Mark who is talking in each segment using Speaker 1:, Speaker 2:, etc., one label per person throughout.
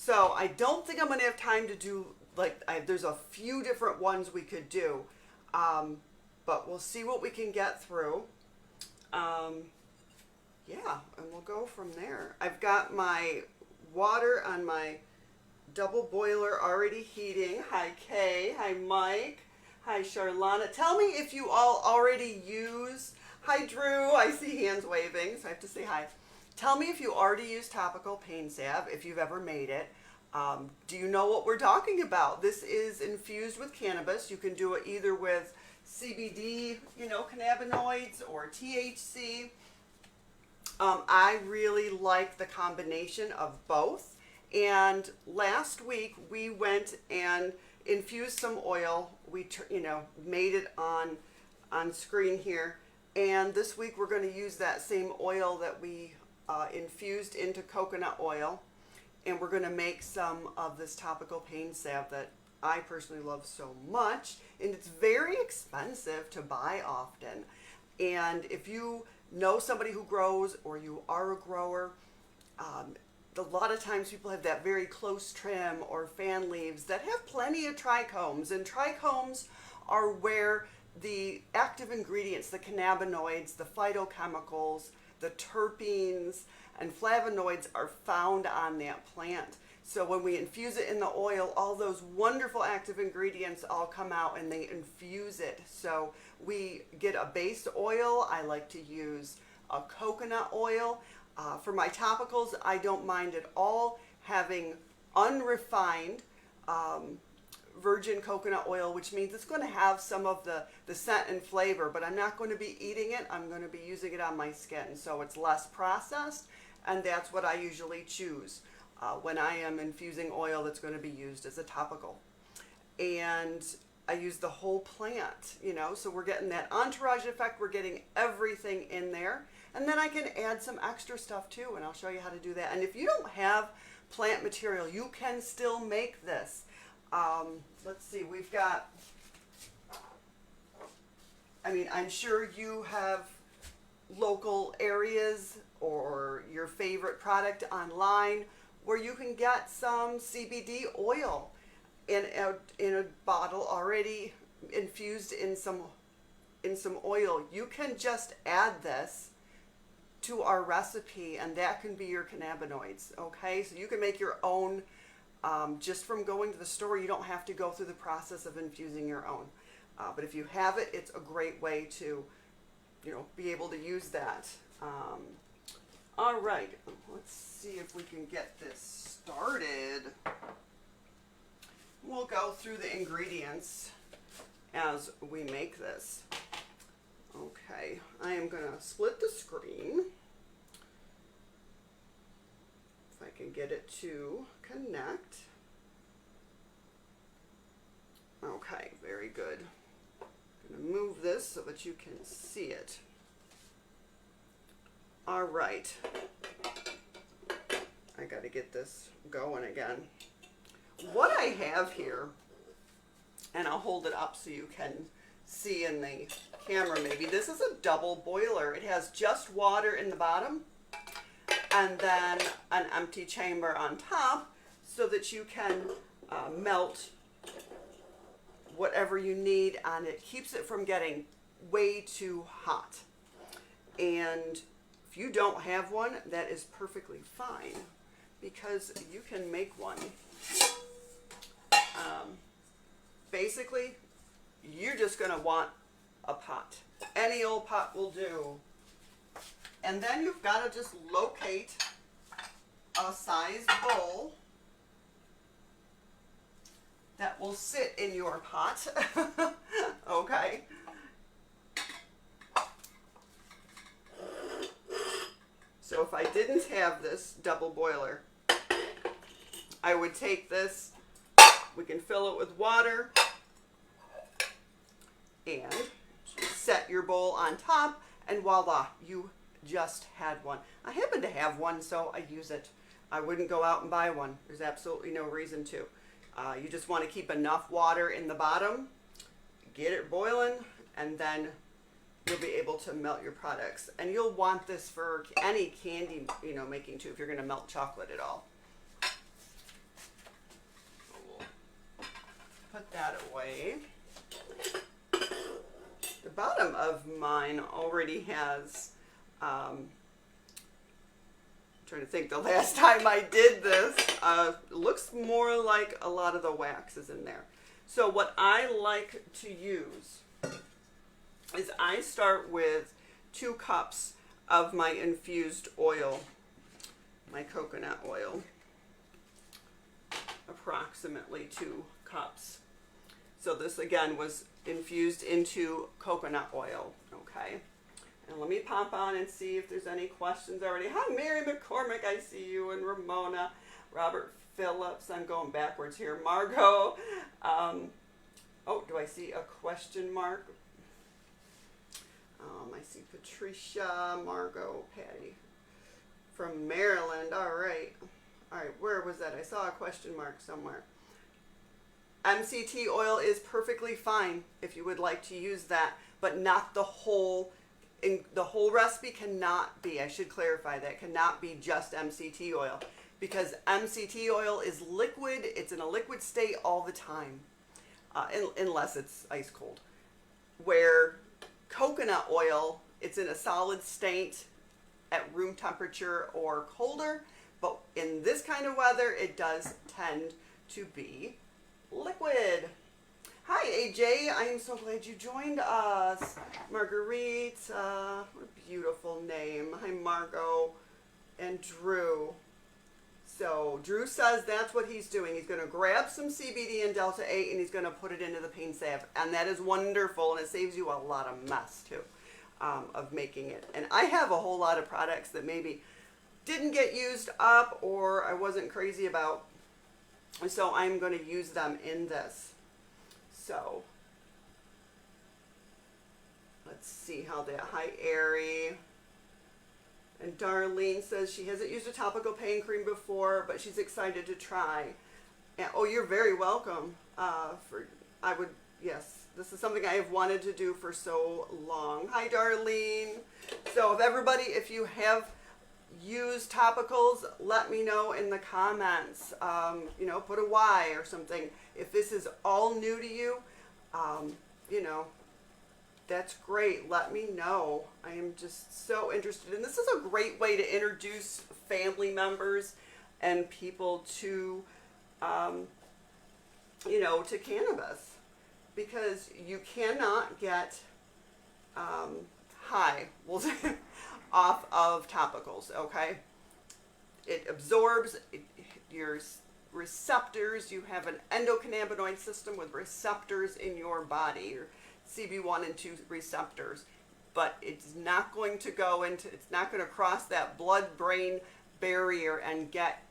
Speaker 1: So I don't think I'm going to have time to do, like, there's a few different ones we could do. But we'll see what we can get through. Yeah, and we'll go from there. I've got my water on my double boiler already heating. Hi, Kay. Hi, Mike. Hi, Charlana. Tell me if you all already use... Hi, Drew. I see hands waving, so I have to say hi. Tell me if you already use topical pain salve, if you've ever made it. Do you know what we're talking about? This is infused with cannabis. You can do it either with CBD, cannabinoids, or THC. I really like the combination of both. And last week we went and infused some oil. We, made it on screen here. And this week we're going to use that same oil that we infused into coconut oil. And we're going to make some of this topical pain salve that I personally love so much. And it's very expensive to buy often. And if you know somebody who grows, or you are a grower, a lot of times people have that very close trim or fan leaves that have plenty of trichomes. And trichomes are where the active ingredients, the cannabinoids, the phytochemicals, the terpenes, and flavonoids are found on that plant. So when we infuse it in the oil, all those wonderful active ingredients all come out and they infuse it. So we get a base oil. I like to use a coconut oil. For my topicals, I don't mind at all having unrefined virgin coconut oil, which means it's going to have some of the scent and flavor, but I'm not going to be eating it. I'm going to be using it on my skin. So it's less processed, and that's what I usually choose when I am infusing oil that's going to be used as a topical. And I use the whole plant, so we're getting that entourage effect. We're getting everything in there. And then I can add some extra stuff too, and I'll show you how to do that. And if you don't have plant material, you can still make this. Let's see, we've got, I'm sure you have local areas or your favorite product online where you can get some CBD oil in a bottle already infused in some oil. You can just add this to our recipe, and that can be your cannabinoids. Okay, so you can make your own just from going to the store. You don't have to go through the process of infusing your own, but if you have it, it's a great way to be able to use that. All right, let's see if we can get this started. We'll go through the ingredients as we make this. Okay, I am going to split the screen. If I can get it to connect. Okay, very good. I'm going to move this so that you can see it. All right. I got to get this going again. What I have here, and I'll hold it up so you can see in the camera maybe. This is a double boiler. It has just water in the bottom and then an empty chamber on top so that you can melt whatever you need, and it keeps it from getting way too hot. And if you don't have one, that is perfectly fine, because you can make one. Basically, you're just going to want a pot. Any old pot will do. And then you've got to just locate a size bowl that will sit in your pot. Okay. So if I didn't have this double boiler, I would take this, we can fill it with water, and set your bowl on top, and voila, you just had one. I happen to have one, so I use it. I wouldn't go out and buy one. There's absolutely no reason to. You just want to keep enough water in the bottom, get it boiling, and then you'll be able to melt your products. And you'll want this for any candy, making too, if you're going to melt chocolate at all. that away. The bottom of mine already has, trying to think the last time I did this, looks more like a lot of the wax is in there. So what I like to use is I start with 2 cups of my infused oil, my coconut oil, approximately 2 cups. So this again was infused into coconut oil, okay? And let me pop on and see if there's any questions already. Hi, Mary McCormick, I see you, and Ramona, Robert Phillips, I'm going backwards here, Margot. Oh, do I see a question mark? I see Patricia, Margot, Patty from Maryland. All right, where was that? I saw a question mark somewhere. MCT oil is perfectly fine if you would like to use that, but not the whole. The whole recipe cannot be, I should clarify that, cannot be just MCT oil, because MCT oil is liquid. It's in a liquid state all the time, unless it's ice cold. Where coconut oil, it's in a solid state at room temperature or colder, but in this kind of weather, it does tend to be liquid. Hi, AJ. I am so glad you joined us. Marguerite, what a beautiful name. Hi, Margot and Drew. So Drew says that's what he's doing. He's going to grab some CBD and Delta 8 and he's going to put it into the pain salve. And that is wonderful, and it saves you a lot of mess, too, of making it. And I have a whole lot of products that maybe didn't get used up or I wasn't crazy about. So I'm going to use them in this. So let's see how that. Hi, Ari. And Darlene says she hasn't used a topical pain cream before, but she's excited to try. And, oh, you're very welcome. Yes, this is something I have wanted to do for so long. Hi, Darlene. So if you have used topicals, let me know in the comments. Put a Y or something. If this is all new to you, that's great. Let me know. I am just so interested. And this is a great way to introduce family members and people to, to cannabis, because you cannot get high off of topicals, okay? It absorbs your receptors. You have an endocannabinoid system with receptors in your body, your CB1 and 2 receptors, but it's not going to it's not going to cross that blood-brain barrier and get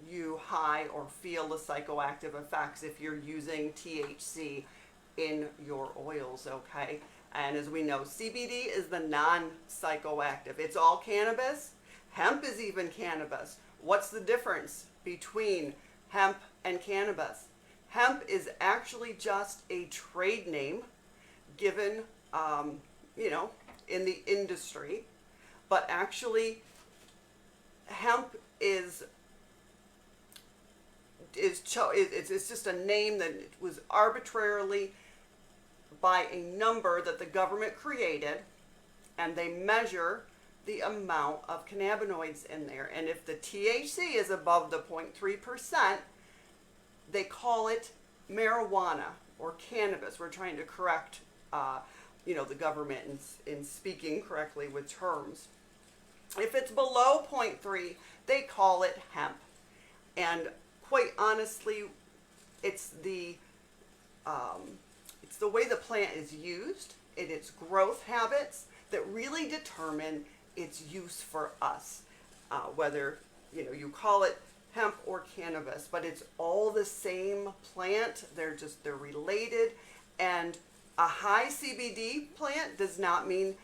Speaker 1: you high or feel the psychoactive effects if you're using THC in your oils, okay? And as we know, CBD is the non-psychoactive. It's all cannabis. Hemp is even cannabis. What's the difference between hemp and cannabis? Hemp is actually just a trade name given, in the industry, but actually hemp it's just a name that was arbitrarily by a number that the government created, and they measure the amount of cannabinoids in there. And if the THC is above the 0.3%, they call it marijuana or cannabis. We're trying to correct, the government in speaking correctly with terms. If it's below 0.3, they call it hemp. And quite honestly, it's the way the plant is used, and its growth habits that really determine its use for us. Whether you call it hemp or cannabis, but it's all the same plant. They're related, and a high CBD plant does not mean,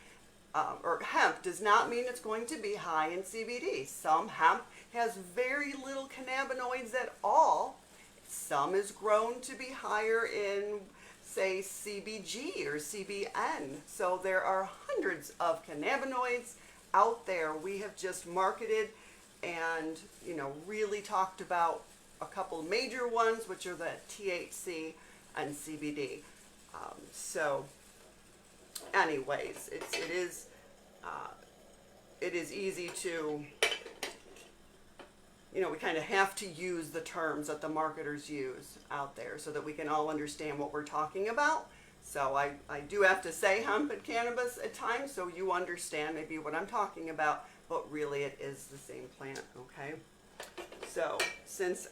Speaker 1: or hemp does not mean it's going to be high in CBD. Some hemp has very little cannabinoids at all. Some is grown to be higher in, say, CBG or CBN. So there are hundreds of cannabinoids out there. We have just marketed and really talked about a couple major ones, which are the THC and CBD. So anyways, it is easy to, you know, we kind of have to use the terms that the marketers use out there so that we can all understand what we're talking about. So I do have to say hemp and cannabis at times so you understand maybe what I'm talking about, but really it is the same plant, okay? So since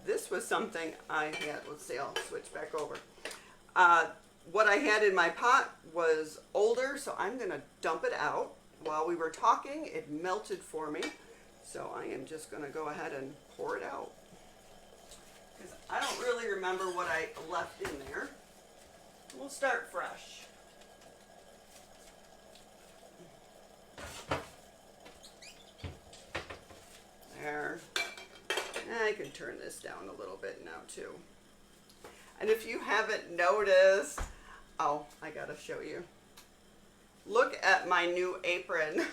Speaker 1: this was something I had, let's see, I'll switch back over. What I had in my pot was older, so I'm gonna dump it out. While we were talking, it melted for me. So I am just gonna go ahead and pour it out. Because I don't really remember what I left in there. We'll start fresh. There. I can turn this down a little bit now too. And if you haven't noticed, oh, I gotta show you. Look at my new apron.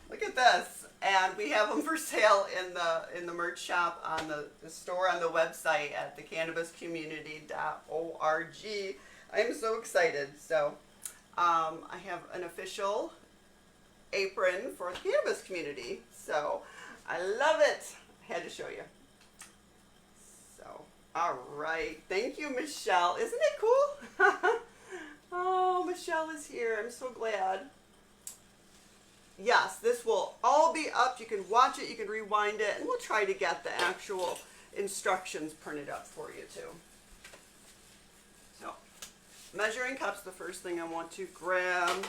Speaker 1: Look at this. And we have them for sale in the merch shop on the store on the website at thecannabiscommunity.org. I'm so excited. So I have an official apron for the cannabis community. So I love it. I had to show you. So, all right. Thank you, Michelle. Isn't it cool? Oh, Michelle is here. I'm so glad. Yes, this will all be up. You can watch it, you can rewind it, and we'll try to get the actual instructions printed up for you too. So, measuring cup's the first thing I want to grab.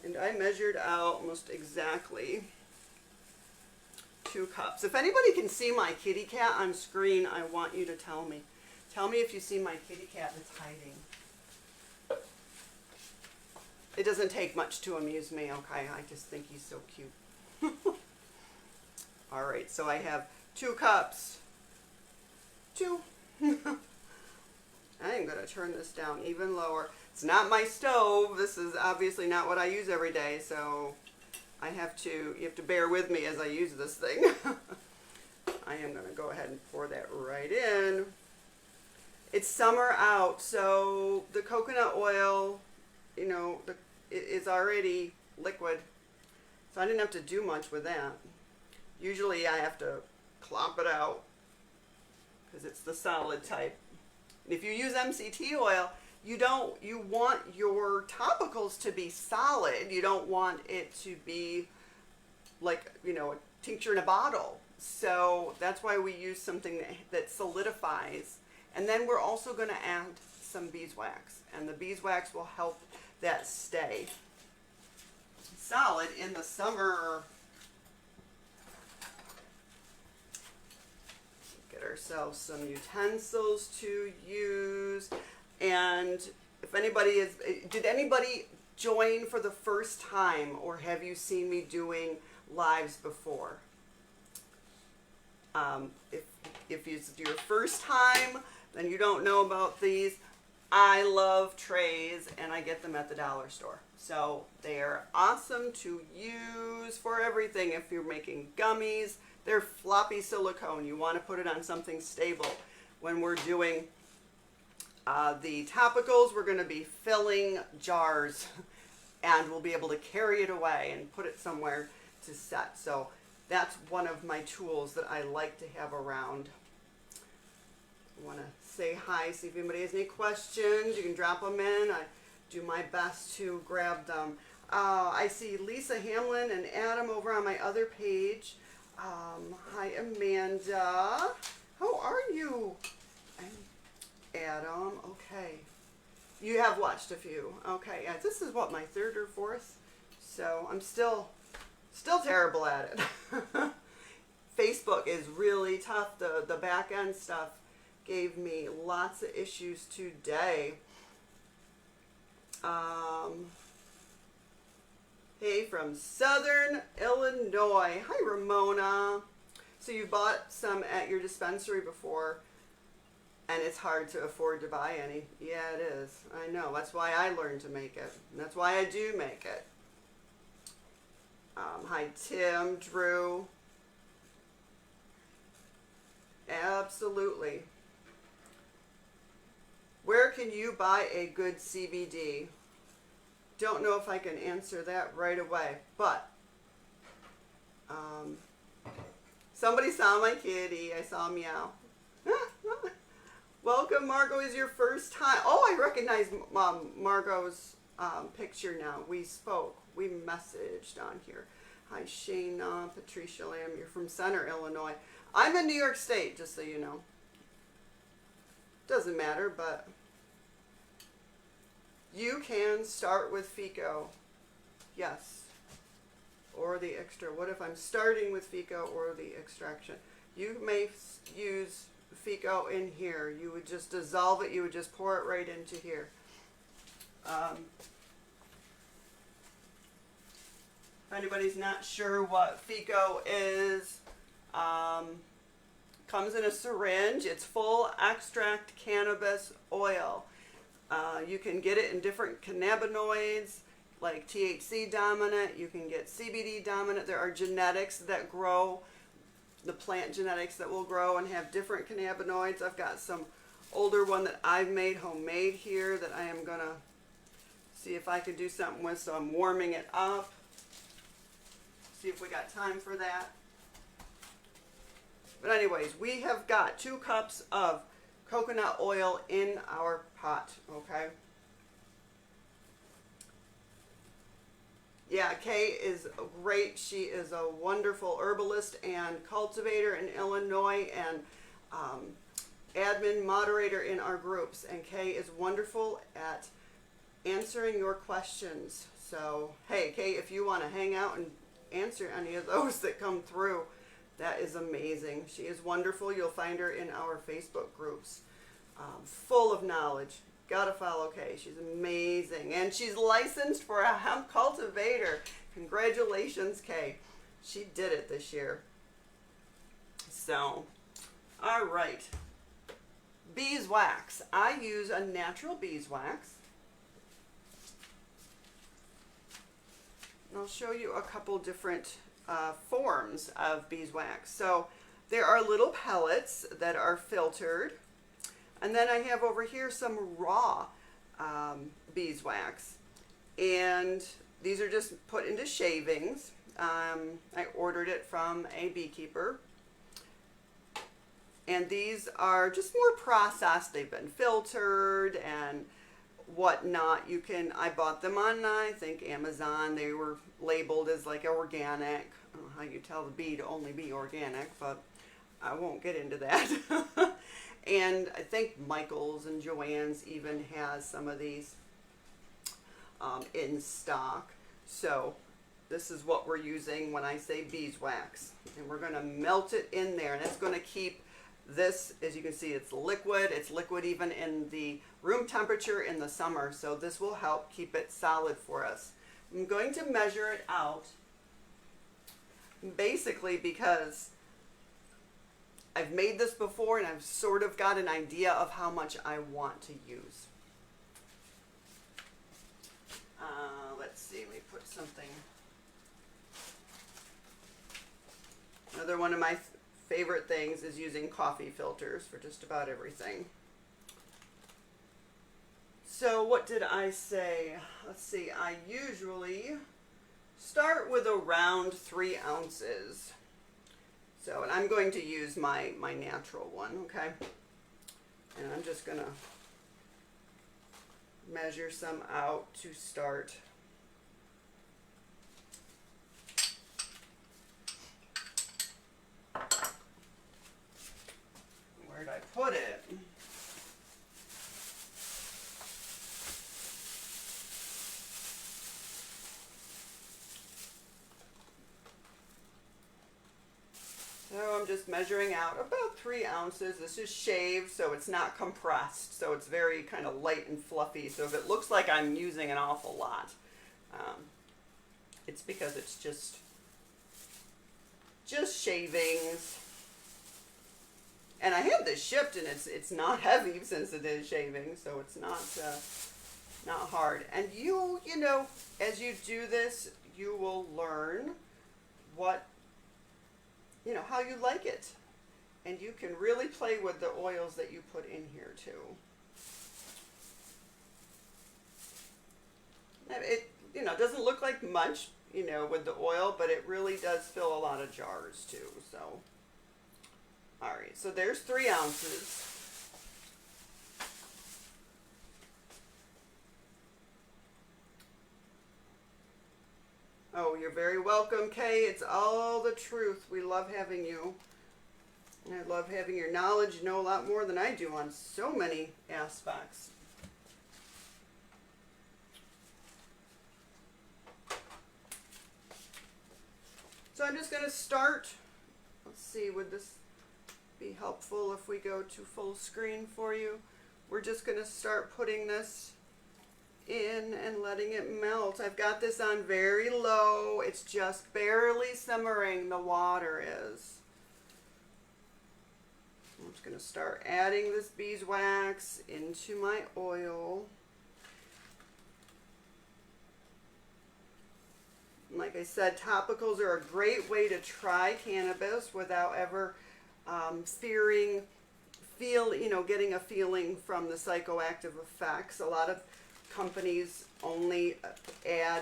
Speaker 1: And I measured out almost exactly 2 cups. If anybody can see my kitty cat on screen, I want you to tell me. Tell me if you see my kitty cat that's hiding. It doesn't take much to amuse me, okay? I just think he's so cute. All right, so I have 2 cups. 2. I'm gonna turn this down even lower. It's not my stove. This is obviously not what I use every day, so you have to bear with me as I use this thing. I am gonna go ahead and pour that right in. It's summer out, so the coconut oil, you know, it is already liquid, so I didn't have to do much with that. Usually I have to clop it out because it's the solid type. And if you use MCT oil, you want your topicals to be solid. You don't want it to be like, you know, a tincture in a bottle. So that's why we use something that solidifies. And then we're also going to add some beeswax, and the beeswax will help that stay solid in the summer. Get ourselves some utensils to use. And if anybody did anybody join for the first time, or have you seen me doing lives before? If it's your first time, then you don't know about these. I love trays, and I get them at the dollar store. So they are awesome to use for everything. If you're making gummies, they're floppy silicone. You want to put it on something stable. When we're doing the topicals, we're going to be filling jars, and we'll be able to carry it away and put it somewhere to set. So that's one of my tools that I like to have around. I want to say hi, see if anybody has any questions. You can drop them in. I do my best to grab them. I see Lisa Hamlin and Adam over on my other page. Hi, Amanda. How are you? Adam, okay. You have watched a few. Okay, yeah, this is what, my 3rd or 4th? So I'm still terrible at it. Facebook is really tough. The back end stuff gave me lots of issues today. Hey, from Southern Illinois. Hi, Ramona. So you bought some at your dispensary before, and it's hard to afford to buy any. Yeah, it is. I know. That's why I learned to make it. And that's why I do make it. Hi, Tim, Drew. Absolutely. Where can you buy a good CBD? Don't know if I can answer that right away, but somebody saw my kitty. I saw meow. Welcome, Margot. Is your first time? Oh, I recognize Margot's picture now. We spoke. We messaged on here. Hi, Shayna, Patricia Lamb. You're from Center, Illinois. I'm in New York State, just so you know. Doesn't matter, but you can start with FICO. Yes. Or the extra. What if I'm starting with FICO or the extraction? You may use FICO in here. You would just dissolve it. You would just pour it right into here. If anybody's not sure what FICO is, comes in a syringe. It's full extract cannabis oil. You can get it in different cannabinoids, like THC dominant. You can get CBD dominant. There are genetics that grow, the plant genetics that will grow and have different cannabinoids. I've got some older one that I've made homemade here that I am gonna see if I could do something with. So I'm warming it up. See if we got time for that. But anyways, we have got 2 cups of coconut oil in our pot, okay? Yeah, Kay is great. She is a wonderful herbalist and cultivator in Illinois and admin moderator in our groups. And Kay is wonderful at answering your questions. So, hey, Kay, if you want to hang out and answer any of those that come through, that is amazing. She is wonderful. You'll find her in our Facebook groups. Full of knowledge. Gotta follow Kay. She's amazing. And she's licensed for a hemp cultivator. Congratulations, Kay. She did it this year. So, all right. Beeswax. I use a natural beeswax. And I'll show you a couple different forms of beeswax. So there are little pellets that are filtered. And then I have over here some raw beeswax. And these are just put into shavings. I ordered it from a beekeeper. And these are just more processed. They've been filtered and whatnot. You can, I bought them on, I think, Amazon. They were labeled as like organic. I don't know how you tell the bee to only be organic, but I won't get into that. And I think Michael's and Joann's even has some of these in stock. So this is what we're using when I say beeswax. And we're going to melt it in there. And it's going to keep this, as you can see, it's liquid. It's liquid even in the room temperature in the summer. So this will help keep it solid for us. I'm going to measure it out basically because I've made this before and I've sort of got an idea of how much I want to use. Let's see, let me put something. Another one of my favorite things is using coffee filters for just about everything. So what did I say? Let's see, I usually start with around 3 ounces. So, and I'm going to use my natural one, okay? And I'm just gonna measure some out to start. Where'd I put it? So I'm just measuring out about 3 ounces. This is shaved, so it's not compressed. So it's very kind of light and fluffy. So if it looks like I'm using an awful lot, it's because it's just shavings. And I had this shipped, and it's not heavy since it is shaving, so it's not hard. And you know, as you do this, you will learn what, you know, how you like it. And you can really play with the oils that you put in here too. It, you know, doesn't look like much, you know, with the oil, but it really does fill a lot of jars too. So, all right, so there's 3 ounces. Oh, you're very welcome, Kay. It's all the truth. We love having you. And I love having your knowledge. You know a lot more than I do on so many aspects. So I'm just going to start. Let's see, would this be helpful if we go to full screen for you? We're just going to start putting this in and letting it melt. I've got this on very low. It's just barely simmering, the water is. I'm just going to start adding this beeswax into my oil. Like I said, topicals are a great way to try cannabis without ever getting a feeling from the psychoactive effects. A lot of companies only add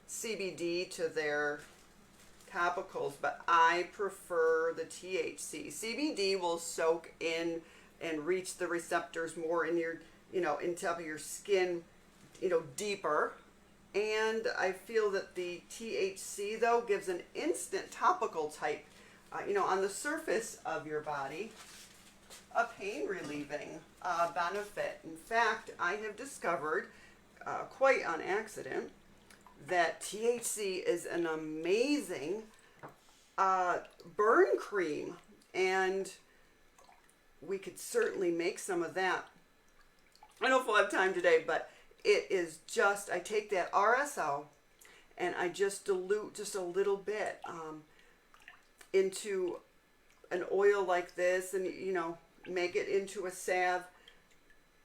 Speaker 1: CBD to their topicals, but I prefer the THC. CBD will soak in and reach the receptors more in your, in top of your skin, deeper. And I feel that the THC, though, gives an instant topical type, on the surface of your body, a pain relieving benefit. In fact, I have discovered, quite on accident, that THC is an amazing burn cream, and we could certainly make some of that. I don't know if we'll have time today, but it is just, I take that RSO and I just dilute just a little bit into an oil like this, and make it into a salve.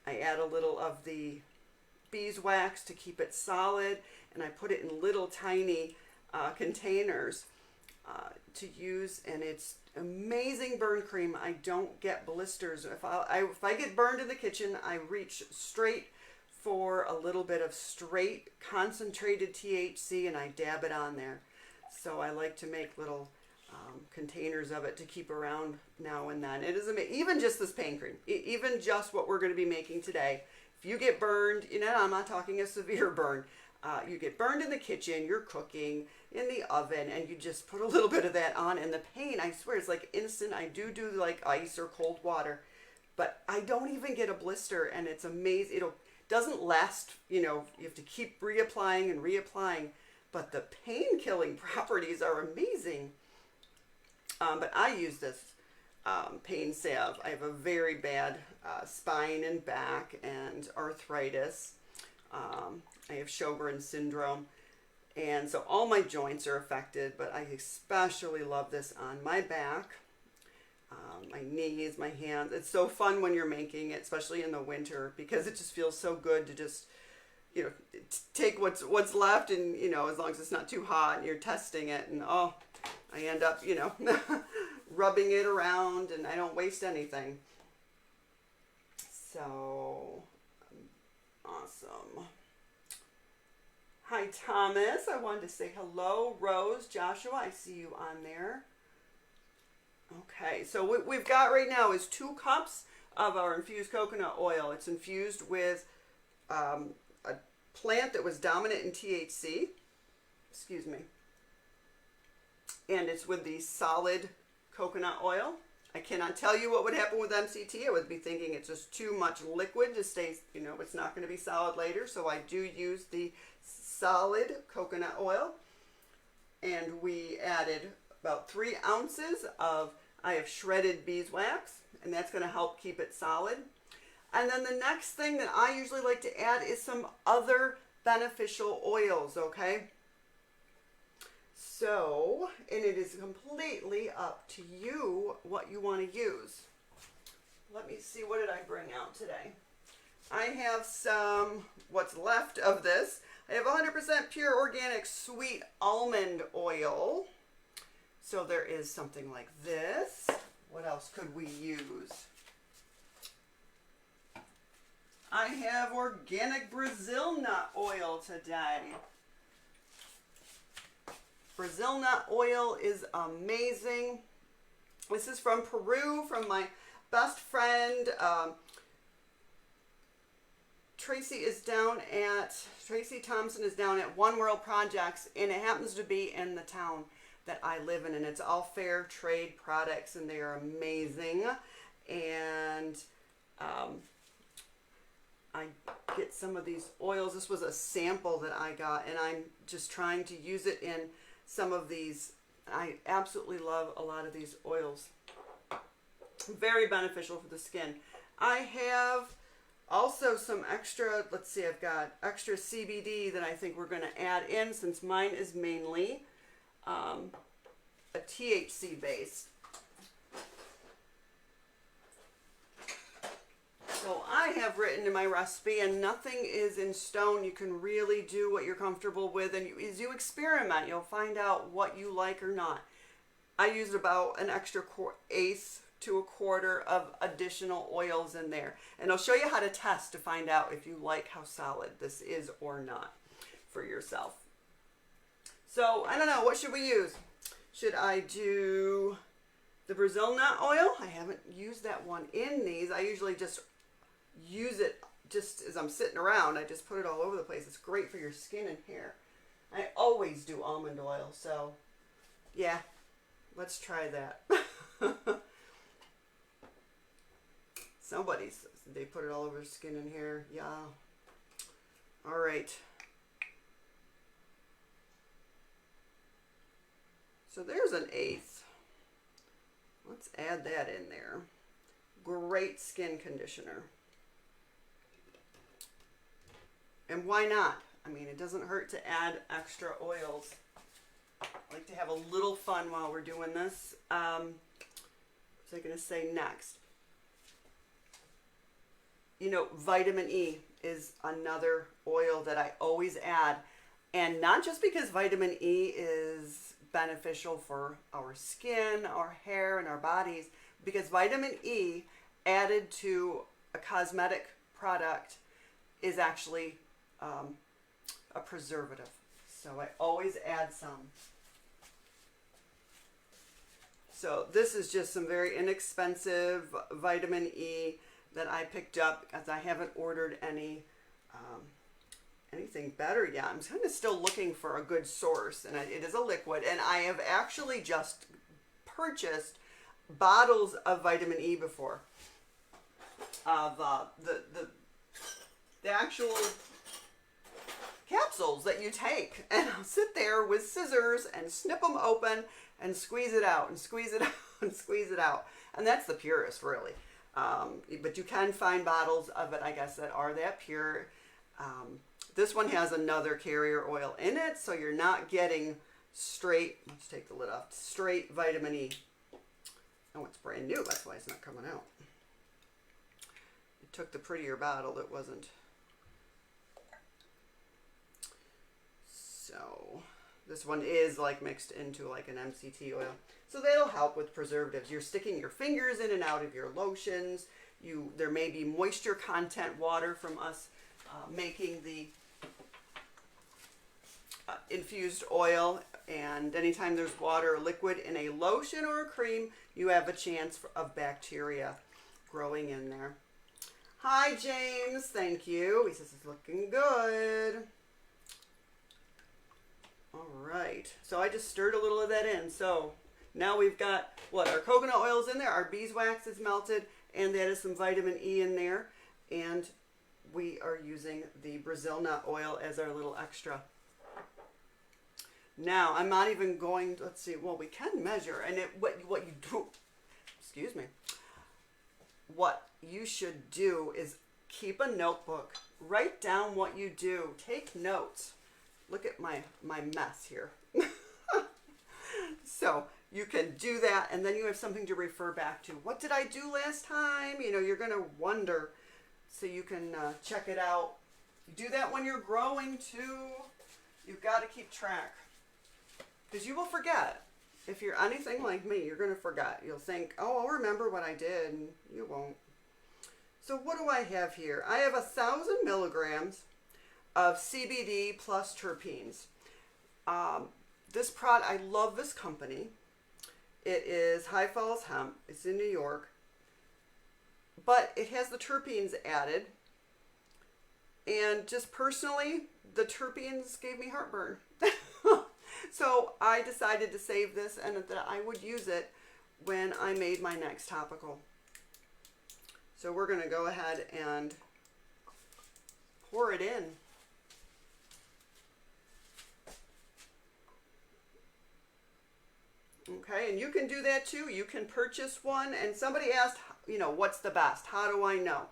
Speaker 1: I add a little of the beeswax to keep it solid, and I put it in little tiny containers to use, and it's amazing burn cream. I don't get blisters. If I get burned in the kitchen, I reach straight for a little bit of straight concentrated THC, and I dab it on there. So I like to make little containers of it to keep around now and then. It is amazing. Even just this pain cream, even just what we're going to be making today. If you get burned, I'm not talking a severe burn. You get burned in the kitchen, you're cooking in the oven, and you just put a little bit of that on, and the pain, I swear, it's like instant. I do like ice or cold water, but I don't even get a blister, and it's amazing. It doesn't last, you have to keep reapplying and reapplying, but the pain-killing properties are amazing. But I use this pain salve. I have a very bad spine and back and arthritis. I have Sjogren's syndrome, and so all my joints are affected, but I especially love this on my back, my knees, my hands. It's so fun when you're making it, especially in the winter, because it just feels so good to just, take what's left, and, as long as it's not too hot and you're testing it, and I end up, rubbing it around, and I don't waste anything. So, awesome. Hi, Thomas. I wanted to say hello. Rose, Joshua, I see you on there. Okay, so what we've got right now is 2 cups of our infused coconut oil. It's infused with a plant that was dominant in THC. Excuse me. And it's with the solid coconut oil. I cannot tell you what would happen with MCT. I would be thinking it's just too much liquid to stay, it's not going to be solid later. So I do use the solid coconut oil. And we added about 3 ounces of, I have shredded beeswax, and that's going to help keep it solid. And then the next thing that I usually like to add is some other beneficial oils, okay? So, and it is completely up to you what you want to use. Let me see, what did I bring out today? I have some, what's left of this. I have 100% pure organic sweet almond oil. So there is something like this. What else could we use? I have organic Brazil nut oil today. Brazil nut oil is amazing. This is from Peru, from my best friend. Tracy Thompson is down at One World Projects, and it happens to be in the town that I live in, and it's all fair trade products, and they are amazing. And I get some of these oils. This was a sample that I got, and I'm just trying to use it in some of these. I absolutely love a lot of these oils. Very beneficial for the skin. I have also some extra, let's see, I've got extra CBD that I think we're going to add in, since mine is mainly a THC base. So I have written in my recipe, and nothing is in stone. You can really do what you're comfortable with, and as you experiment, you'll find out what you like or not. I used about an extra eighth to a quarter of additional oils in there, and I'll show you how to test to find out if you like how solid this is or not for yourself. So I don't know, what should we use? Should I do the Brazil nut oil? I haven't used that one in these. I usually just use it just as I'm sitting around. I just put it all over the place. It's great for your skin and hair. I always do almond oil, so yeah, let's try that. Somebody says they put it all over skin and hair. Yeah. All right. So there's an eighth. Let's add that in there. Great skin conditioner. And why not? I mean, it doesn't hurt to add extra oils. I like to have a little fun while we're doing this. What was I going to say next? You know, vitamin E is another oil that I always add. And not just because vitamin E is beneficial for our skin, our hair, and our bodies, because vitamin E added to a cosmetic product is actually a preservative. So I always add some. So this is just some very inexpensive vitamin E that I picked up, as I haven't ordered anything better yet. I'm kind of still looking for a good source, and it is a liquid, and I have actually just purchased bottles of vitamin E before, of the actual capsules that you take, and I'll sit there with scissors and snip them open and squeeze it out and squeeze it out and squeeze it out, and that's the purest, really. But you can find bottles of it, I guess, that are that pure. This one has another carrier oil in it, so you're not getting straight, let's take the lid off, straight vitamin E. Oh, it's brand new, that's why it's not coming out. It took the prettier bottle that wasn't. So this one is like mixed into like an MCT oil. So that'll help with preservatives. You're sticking your fingers in and out of your lotions. There may be moisture content water from us making the infused oil, and anytime there's water or liquid in a lotion or a cream, you have a chance of bacteria growing in there. Hi James, thank you. He says it's looking good. All right, so I just stirred a little of that in. So now we've got what, our coconut oils in there, our beeswax is melted, and that is some vitamin E in there, and we are using the Brazil nut oil as our little extra. Now I'm not even going to, let's see, well, we can measure, and what you do, excuse me, what you should do is keep a notebook, write down what you do, take notes. Look at my mess here. So you can do that, and then you have something to refer back to. What did I do last time? You know, you're going to wonder, so you can check it out. You do that when you're growing too. You've got to keep track, because you will forget. If you're anything like me, you're going to forget. You'll think, oh, I'll remember what I did, and you won't. So what do I have here? I have 1,000 milligrams of CBD plus terpenes. This product, I love this company. It is High Falls Hemp. It's in New York. But it has the terpenes added. And just personally, the terpenes gave me heartburn. So I decided to save this and that I would use it when I made my next topical. So we're going to go ahead and pour it in. Okay, and you can do that too. You can purchase one. And somebody asked, you know, what's the best? How do I know?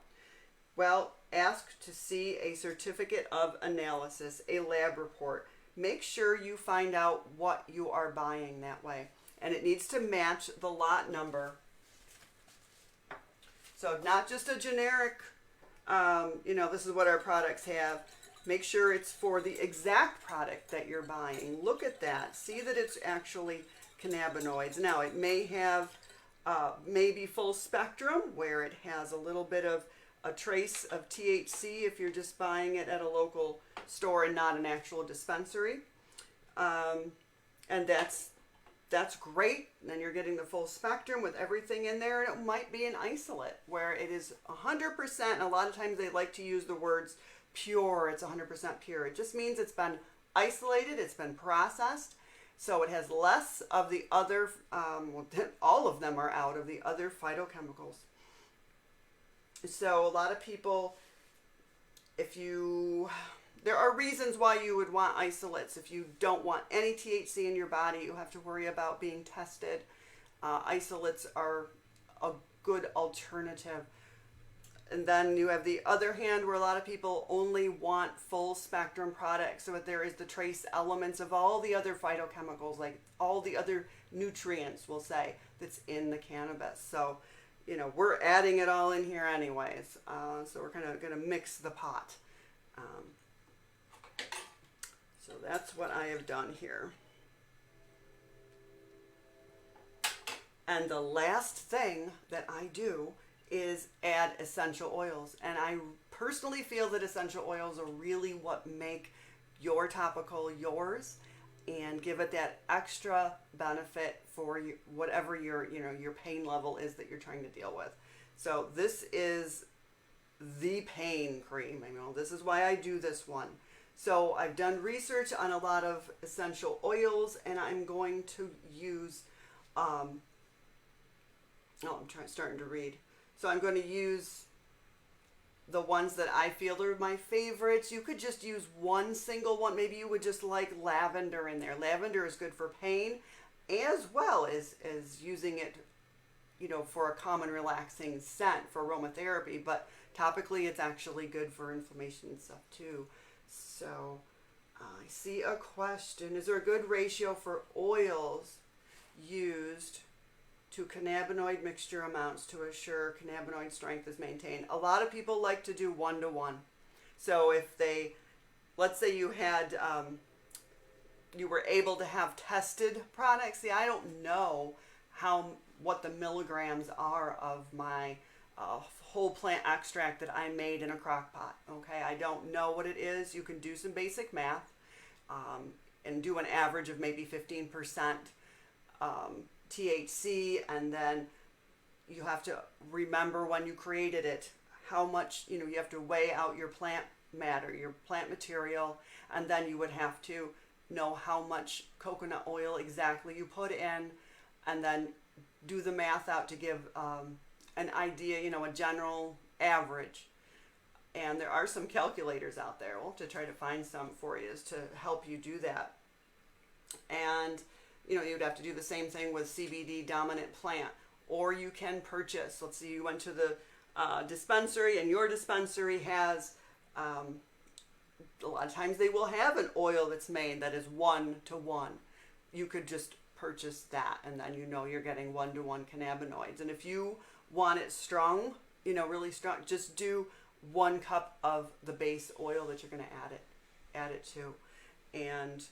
Speaker 1: Well, ask to see a certificate of analysis, a lab report. Make sure you find out what you are buying that way. And it needs to match the lot number. So not just a generic, you know, this is what our products have. Make sure it's for the exact product that you're buying. Look at that. See that it's actually cannabinoids. Now, it may have maybe full spectrum where it has a little bit of a trace of THC if you're just buying it at a local store and not an actual dispensary. And that's great. Then you're getting the full spectrum with everything in there. And it might be an isolate where it is 100%. And a lot of times they like to use the words pure. It's 100% pure. It just means it's been isolated. It's been processed. So it has less of the other, well, all of them are out of the other phytochemicals. So a lot of people, there are reasons why you would want isolates. If you don't want any THC in your body, you have to worry about being tested. Isolates are a good alternative. And then you have the other hand where a lot of people only want full spectrum products. So there is the trace elements of all the other phytochemicals, like all the other nutrients, we'll say, that's in the cannabis. So, you know, we're adding it all in here anyways. So we're kind of going to mix the pot. So that's what I have done here. And the last thing that I do is add essential oils. And I personally feel that essential oils are really what make your topical yours and give it that extra benefit for whatever your pain level is that you're trying to deal with. So this is the pain cream. I know this is why I do this one. So I've done research on a lot of essential oils, and I'm going to use starting to read. So I'm going to use the ones that I feel are my favorites. You could just use one single one. Maybe you would just like lavender in there. Lavender is good for pain as well as using it, you know, for a common relaxing scent for aromatherapy. But topically, it's actually good for inflammation and stuff too. So I see a question. Is there a good ratio for oils used to cannabinoid mixture amounts to assure cannabinoid strength is maintained? A lot of people like to do 1-to-1. So if let's say you had, you were able to have tested products. See, I don't know what the milligrams are of my whole plant extract that I made in a crock pot. Okay, I don't know what it is. You can do some basic math and do an average of maybe 15%. THC, and then you have to remember when you created it how much, you have to weigh out your plant matter, your plant material, and then you would have to know how much coconut oil exactly you put in, and then do the math out to give an idea, a general average. And there are some calculators out there. We'll have to try to find some for you to help you do that. And you'd have to do the same thing with CBD dominant plant, or you can purchase. Let's see, you went to the dispensary, and your dispensary has, a lot of times they will have an oil that's made that is 1-to-1. You could just purchase that, and then you're getting 1-to-1 cannabinoids. And if you want it strong, really strong, just do 1 cup of the base oil that you're going to add it to. And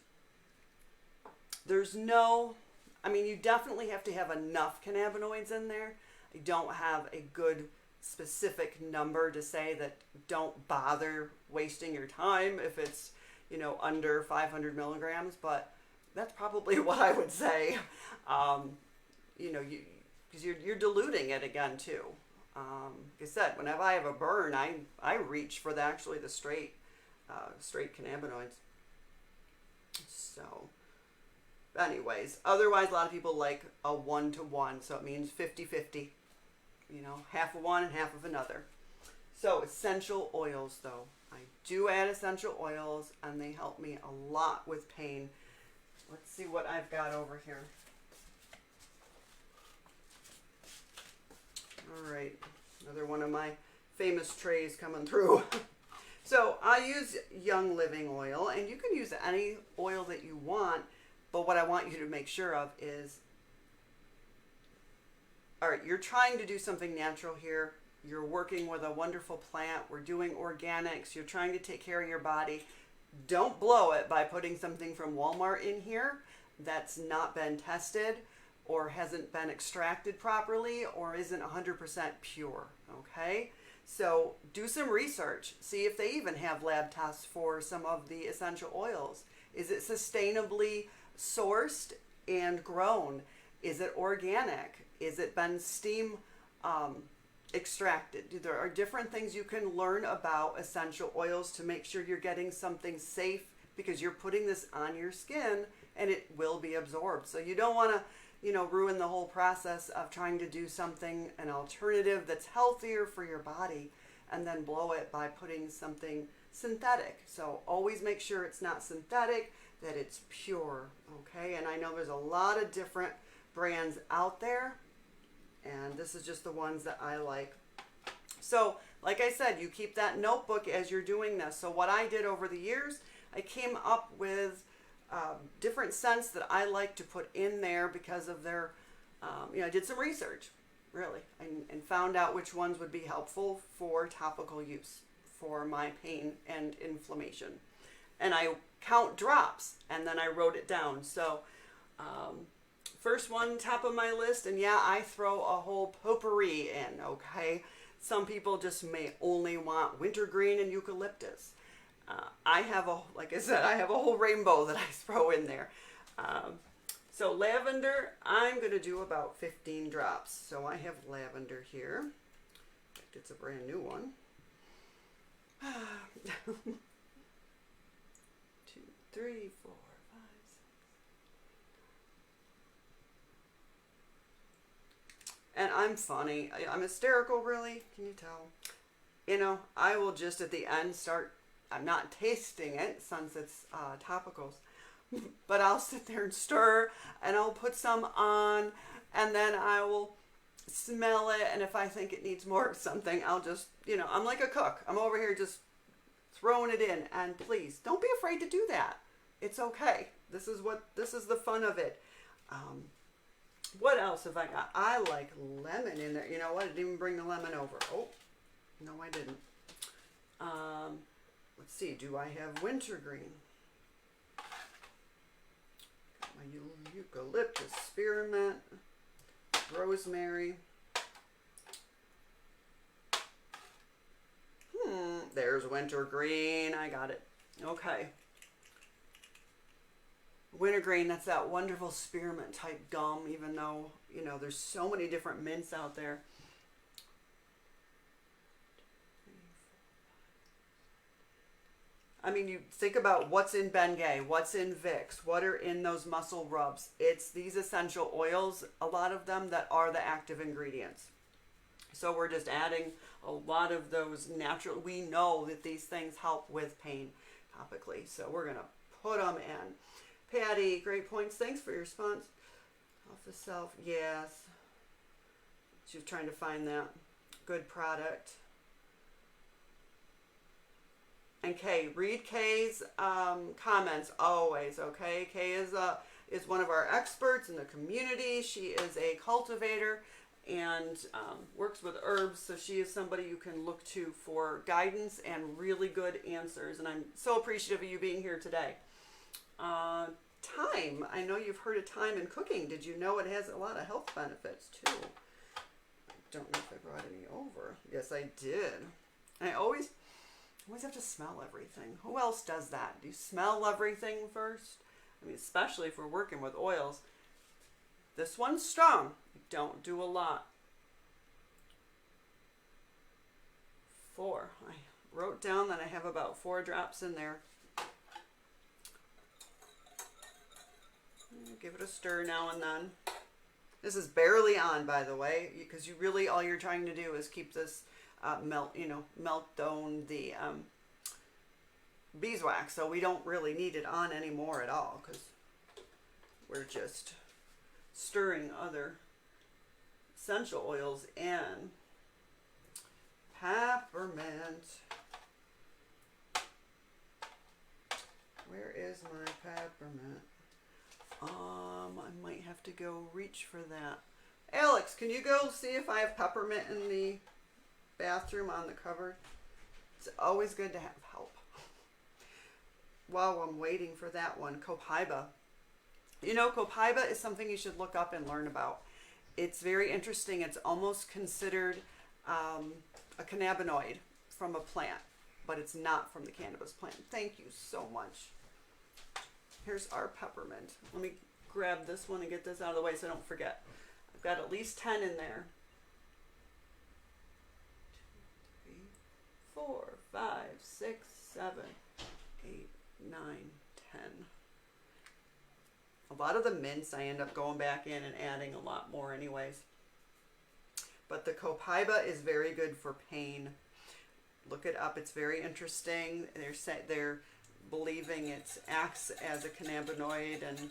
Speaker 1: there's no I mean, you definitely have to have enough cannabinoids in there. I don't have a good specific number to say that don't bother wasting your time if it's, under 500 milligrams, but that's probably what I would say. Because you're diluting it again too. Like I said, whenever I have a burn, I reach for the straight cannabinoids. So, anyways, otherwise, a lot of people like a 1-to-1, so it means 50-50. Half of one and half of another. So, essential oils, though. I do add essential oils, and they help me a lot with pain. Let's see what I've got over here. All right, another one of my famous trays coming through. So I use Young Living oil, and you can use any oil that you want, but what I want you to make sure of is, all right, you're trying to do something natural here. You're working with a wonderful plant. We're doing organics. You're trying to take care of your body. Don't blow it by putting something from Walmart in here that's not been tested or hasn't been extracted properly or isn't 100% pure, okay? So do some research. See if they even have lab tests for some of the essential oils. Is it sustainably sourced and grown? Is it organic? Is it been steam extracted? There are different things you can learn about essential oils to make sure you're getting something safe, because you're putting this on your skin and it will be absorbed. So you don't want to ruin the whole process of trying to do something, an alternative that's healthier for your body, and then blow it by putting something synthetic. So always make sure it's not synthetic, that it's pure, okay? And I know there's a lot of different brands out there, and this is just the ones that I like. So, like I said, you keep that notebook as you're doing this. So what I did over the years, I came up with different scents that I like to put in there because of their, I did some research, really, and found out which ones would be helpful for topical use for my pain and inflammation. And I count drops, and then I wrote it down. So first one, top of my list, and yeah, I throw a whole potpourri in, okay? Some people just may only want wintergreen and eucalyptus. I have like I said, I have a whole rainbow that I throw in there. So lavender, I'm going to do about 15 drops. So I have lavender here. In fact, it's a brand new one. 2, 3, 4, 5, 6. And I'm funny. I'm hysterical, really. Can you tell? I will just at the end start. I'm not tasting it since it's topicals, but I'll sit there and stir, and I'll put some on, and then I will smell it, and if I think it needs more of something, I'll just, I'm like a cook. I'm over here just throwing it in, and please, don't be afraid to do that. It's okay. This is the fun of it. What else have I got? I like lemon in there. You know what? I didn't even bring the lemon over. Oh, no, I didn't. Let's see, do I have wintergreen? Got my eucalyptus, spearmint, rosemary. There's wintergreen. I got it. Okay. Wintergreen, that's that wonderful spearmint type gum, even though, there's so many different mints out there. I mean, you think about what's in Bengay, what's in Vicks, what are in those muscle rubs. It's these essential oils, a lot of them, that are the active ingredients. So we're just adding a lot of those natural. We know that these things help with pain topically. So we're going to put them in. Patty, great points. Thanks for your response. Off the self, yes. She was trying to find that good product. And Kay, read Kay's comments always, okay? Kay is one of our experts in the community. She is a cultivator and works with herbs, so she is somebody you can look to for guidance and really good answers. And I'm so appreciative of you being here today. Time. I know you've heard of thyme in cooking. Did you know it has a lot of health benefits too? I don't know if I brought any over. Yes, I did. I always have to smell everything. Who else does that? Do you smell everything first? I mean, especially if we're working with oils. This one's strong. Don't do a lot. 4. I wrote down that I have about 4 drops in there. Give it a stir now and then. This is barely on, by the way, because you really, all you're trying to do is keep this melt down the beeswax, so we don't really need it on anymore at all, because we're just stirring other essential oils in. Peppermint. Where is my peppermint? I might have to go reach for that. Alex, can you go see if I have peppermint in the bathroom on the cupboard? It's always good to have help. While I'm waiting for that one, copaiba. You know, copaiba is something you should look up and learn about. It's very interesting. It's almost considered a cannabinoid from a plant, but it's not from the cannabis plant. Thank you so much. Here's our peppermint. Let me grab this one and get this out of the way so I don't forget. I've got at least 10 in there. 2, 3, 4, 5, 6, 7, 8, 9, 10. A lot of the mints I end up going back in and adding a lot more anyways. But the copaiba is very good for pain. Look it up. It's very interesting. They're believing it acts as a cannabinoid, and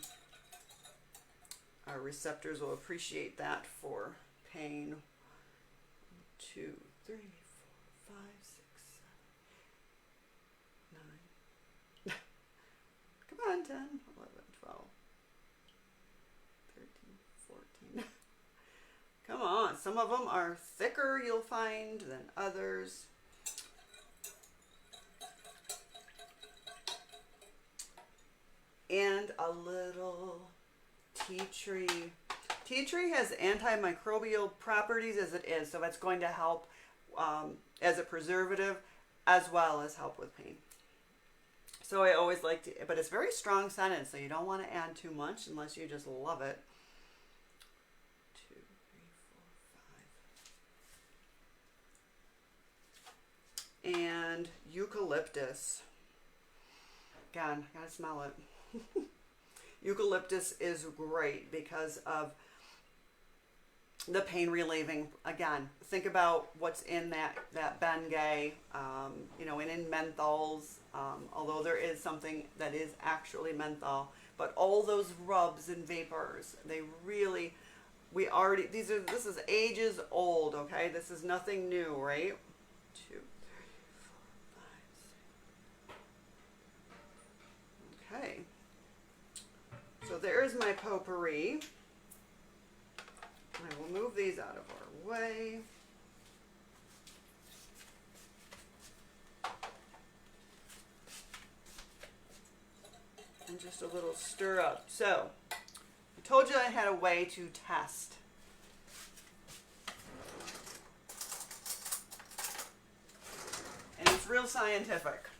Speaker 1: our receptors will appreciate that for pain. 2, 3, 4, 5, 6, 7, 9. Come on, 10, 11, 12, 13, 14. Come on. Some of them are thicker, you'll find, than others. And a little tea tree. Tea tree has antimicrobial properties as it is, so it's going to help as a preservative as well as help with pain. So I always like to, but it's very strong scented, so you don't want to add too much unless you just love it. 2, 3, 4, 5. And eucalyptus. God, I gotta smell it. Eucalyptus is great because of the pain relieving. Again, think about what's in that Bengay, and in menthols, although there is something that is actually menthol, but all those rubs and vapors, this is ages old, okay? This is nothing new, right? 2, 3, 4, 5, 6. Okay. So there's my potpourri. I will move these out of our way. And just a little stir up. So, I told you I had a way to test. And it's real scientific.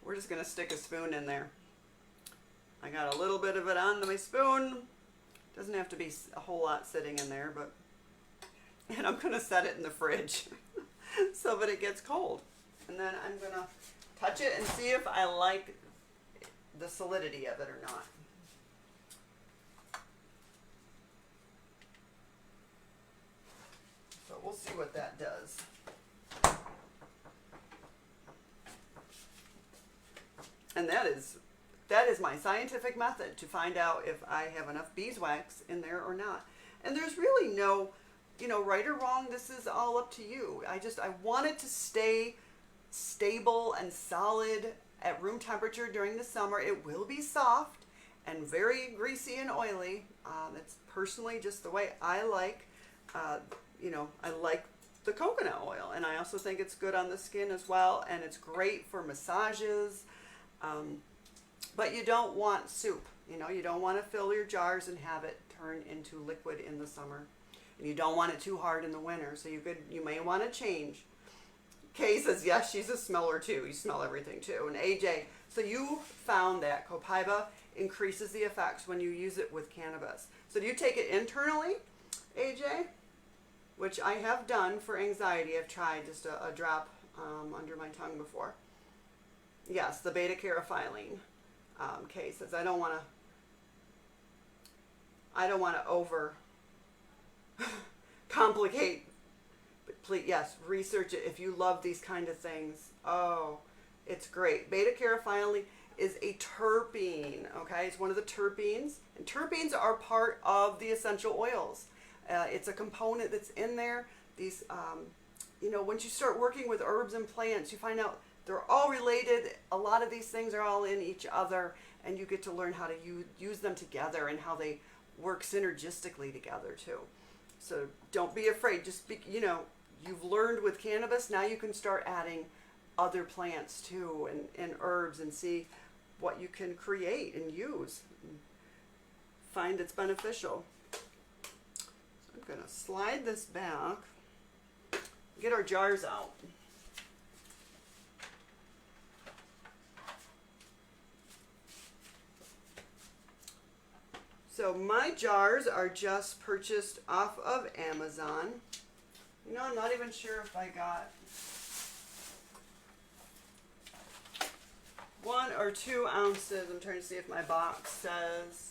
Speaker 1: We're just going to stick a spoon in there. I got a little bit of it on my spoon. Doesn't have to be a whole lot sitting in there, and I'm going to set it in the fridge so that it gets cold. And then I'm going to touch it and see if I like the solidity of it or not. So we'll see what that does. And that is my scientific method to find out if I have enough beeswax in there or not. And there's really no, right or wrong. This is all up to you. I want it to stay stable and solid at room temperature during the summer. It will be soft and very greasy and oily. It's personally just the way I like. I like the coconut oil, and I also think it's good on the skin as well. And it's great for massages. But you don't want soup. You know, you don't want to fill your jars and have it turn into liquid in the summer. And you don't want it too hard in the winter. So you may want to change. Kay says, yes, she's a smeller too. You smell everything too. And AJ, so you found that copaiba increases the effects when you use it with cannabis. So do you take it internally, AJ? Which I have done for anxiety. I've tried just a drop under my tongue before. Yes, the beta-carotene. Kay says, I don't want to over complicate, but please, yes, research it if you love these kind of things. Oh, it's great. Beta-carotene is a terpene, okay? It's one of the terpenes, and terpenes are part of the essential oils. It's a component that's in there. These, you know, once you start working with herbs and plants, you find out they're all related. A lot of these things are all in each other, and you get to learn how to use them together and how they work synergistically together too. So don't be afraid. Just be, you know, you've learned with cannabis. Now you can start adding other plants too and herbs and see what you can create and use. And find it's beneficial. So I'm going to slide this back. Get our jars out. So my jars are just purchased off of Amazon. You know, I'm not even sure if I got 1 or 2 ounces. I'm trying to see if my box says,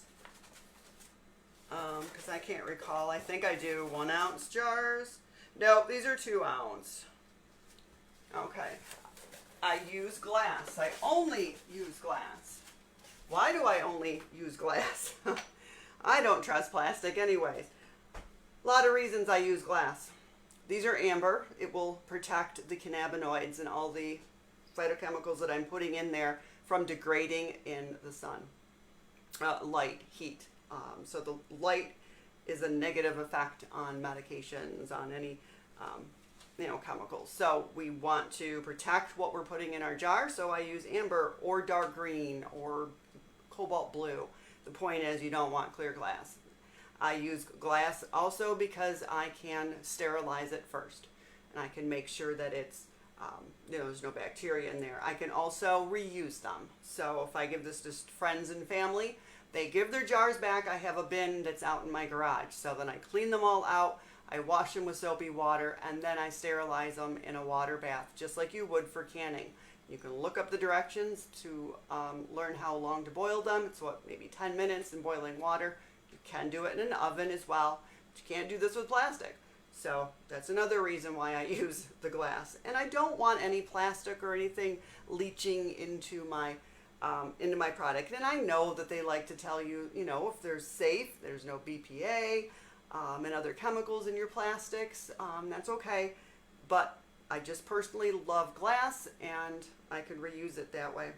Speaker 1: because I can't recall. I think I do 1 ounce jars. Nope, these are 2 ounce. Okay. I use glass. I only use glass. Why do I only use glass? I don't trust plastic anyways. A lot of reasons I use glass. These are amber. It will protect the cannabinoids and all the phytochemicals that I'm putting in there from degrading in the sun. Light, heat. So the light is a negative effect on medications, on any you know, chemicals. So we want to protect what we're putting in our jar. So I use amber or dark green or cobalt blue. The point is you don't want clear glass. I use glass also because I can sterilize it first. And I can make sure that it's, you know, there's no bacteria in there. I can also reuse them. So if I give this to friends and family, they give their jars back. I have a bin that's out in my garage. So then I clean them all out. I wash them with soapy water, and then I sterilize them in a water bath, just like you would for canning. You can look up the directions to learn how long to boil them. It's what, maybe 10 minutes in boiling water. You can do it in an oven as well, but you can't do this with plastic. So that's another reason why I use the glass. And I don't want any plastic or anything leaching into my product. And I know that they like to tell you, you know, if they're safe, there's no BPA and other chemicals in your plastics, that's okay. But I just personally love glass, and I could reuse it that way.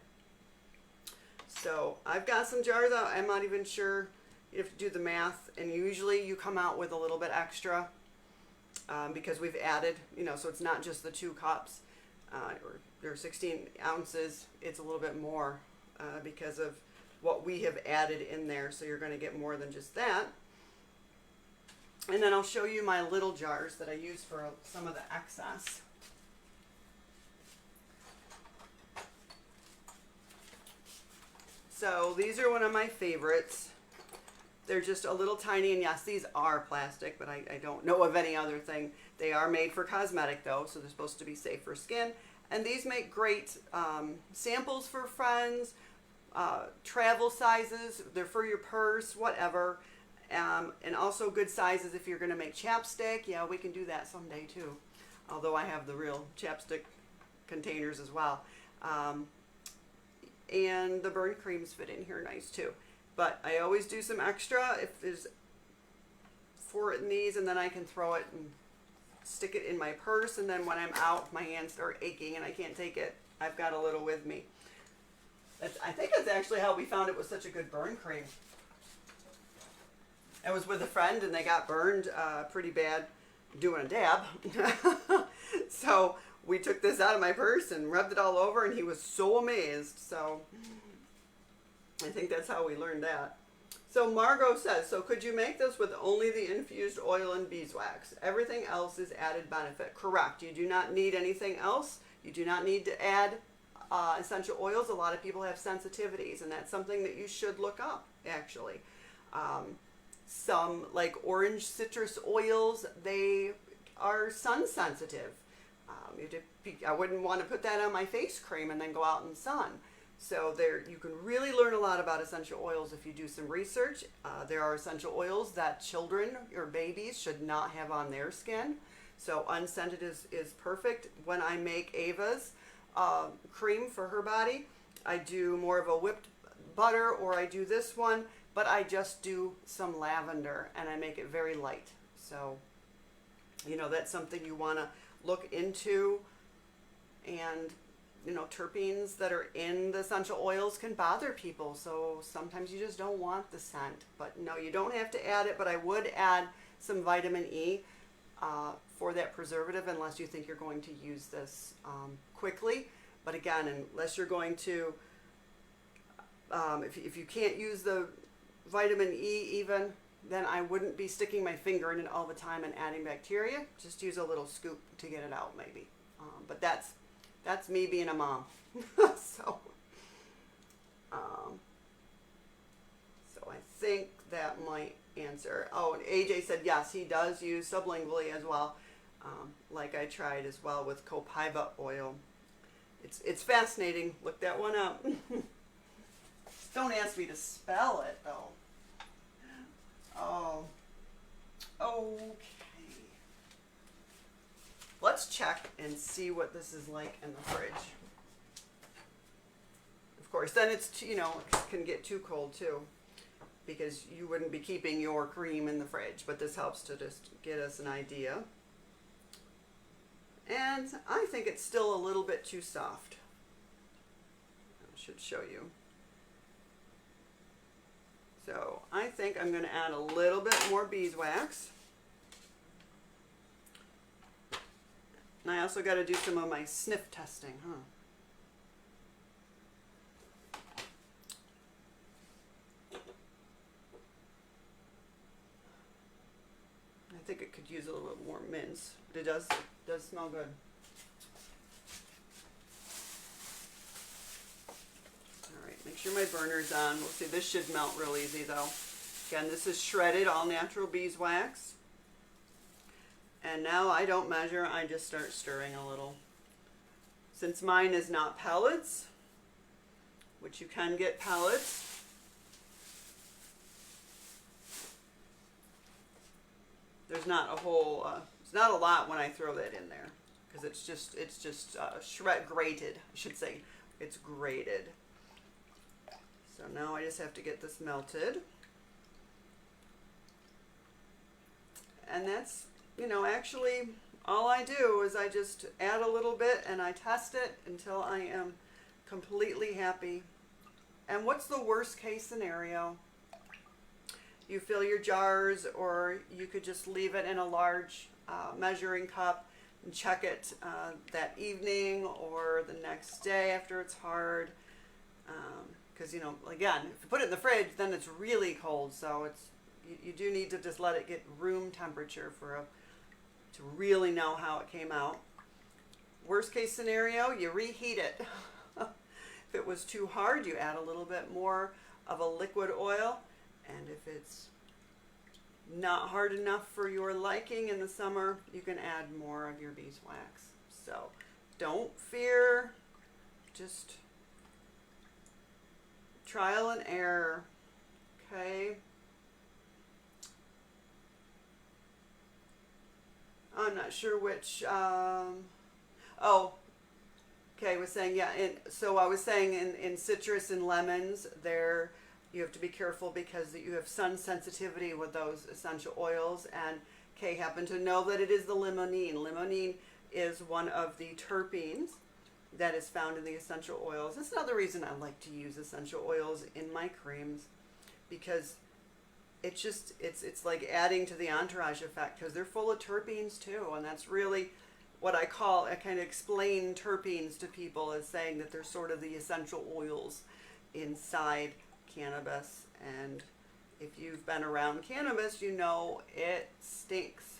Speaker 1: So I've got some jars out. I'm not even sure. You have to do the math, and usually you come out with a little bit extra because we've added, you know, so it's not just the 2 cups or 16 ounces. It's a little bit more because of what we have added in there. So you're going to get more than just that. And then I'll show you my little jars that I use for some of the excess. So these are one of my favorites. They're just a little tiny, and yes, these are plastic, but I don't know of any other thing. They are made for cosmetic though, so they're supposed to be safe for skin. And these make great samples for friends, travel sizes. They're for your purse, whatever. And also good sizes if you're going to make chapstick. Yeah, we can do that someday too. Although I have the real chapstick containers as well. And the burn creams fit in here nice too. But I always do some extra if there's 4 in these, and then I can throw it and stick it in my purse. And then when I'm out, my hands start aching and I can't take it. I've got a little with me. I think that's actually how we found it was such a good burn cream. I was with a friend and they got burned pretty bad doing a dab. So we took this out of my purse and rubbed it all over, and he was so amazed. So I think that's how we learned that. So Margot says, so could you make this with only the infused oil and beeswax? Everything else is added benefit. Correct. You do not need anything else. You do not need to add essential oils. A lot of people have sensitivities, and that's something that you should look up, actually. Some, like orange citrus oils, they are sun sensitive. I wouldn't want to put that on my face cream and then go out in the sun. So there, you can really learn a lot about essential oils if you do some research. There are essential oils that children or babies should not have on their skin. So unscented is perfect. When I make Ava's cream for her body, I do more of a whipped butter, or I do this one, but I just do some lavender and I make it very light. So, you know, that's something you want to look into. And you know, terpenes that are in the essential oils can bother people, so sometimes you just don't want the scent. But no, you don't have to add it, but I would add some vitamin E for that preservative, unless you think you're going to use this quickly. But again, unless you're going to, if you can't use the vitamin E even, then I wouldn't be sticking my finger in it all the time and adding bacteria. Just use a little scoop to get it out, maybe. But that's me being a mom. So I think that might answer. Oh, and AJ said yes, he does use sublingually as well, like I tried as well with copaiba oil. It's fascinating. Look that one up. Don't ask me to spell it though. Oh, okay. Let's check and see what this is like in the fridge. Of course, then it's, you know, it can get too cold too, because you wouldn't be keeping your cream in the fridge, but this helps to just get us an idea. And I think it's still a little bit too soft. I should show you. So I think I'm going to add a little bit more beeswax. And I also got to do some of my sniff testing, I think it could use a little bit more mints, but it does smell good. All right, make sure my burner's on. We'll see, this should melt real easy though. Again, this is shredded all natural beeswax. And now I don't measure, I just start stirring a little. Since mine is not pellets, which you can get pellets, there's not a whole, it's not a lot when I throw that in there, because it's just grated, I should say. It's grated. So now I just have to get this melted. And that's, you know, actually all I do is I just add a little bit and I test it until I am completely happy. And what's the worst case scenario? You fill your jars, or you could just leave it in a large measuring cup and check it that evening or the next day after it's hard. Because, you know, again, if you put it in the fridge, then it's really cold. So it's you do need to just let it get room temperature to really know how it came out. Worst case scenario, you reheat it. If it was too hard, you add a little bit more of a liquid oil. And if it's not hard enough for your liking in the summer, you can add more of your beeswax. So don't fear, just trial and error, okay? I'm not sure which, oh, okay, I was saying, yeah, so I was saying in citrus and lemons, you have to be careful because you have sun sensitivity with those essential oils, and Kay happened to know that it is the limonene. Limonene is one of the terpenes that is found in the essential oils. That's another reason I like to use essential oils in my creams, because it's just, it's like adding to the entourage effect, because they're full of terpenes too, and that's really what I kind of explain terpenes to people as saying that they're sort of the essential oils inside cannabis, and if you've been around cannabis, you know it stinks.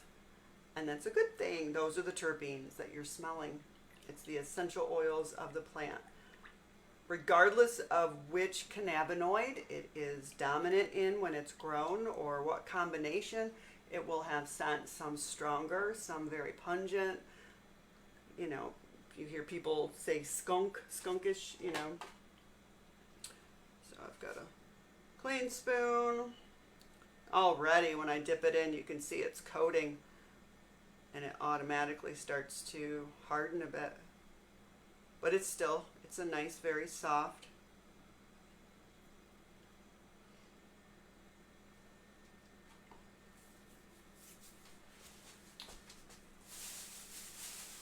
Speaker 1: And that's a good thing. Those are the terpenes that you're smelling. It's the essential oils of the plant. Regardless of which cannabinoid it is dominant in when it's grown or what combination, it will have scent, some stronger, some very pungent. You know, you hear people say skunk, skunkish, you know. So I've got a clean spoon. Already when I dip it in, you can see it's coating and it automatically starts to harden a bit. But it's a nice, very soft.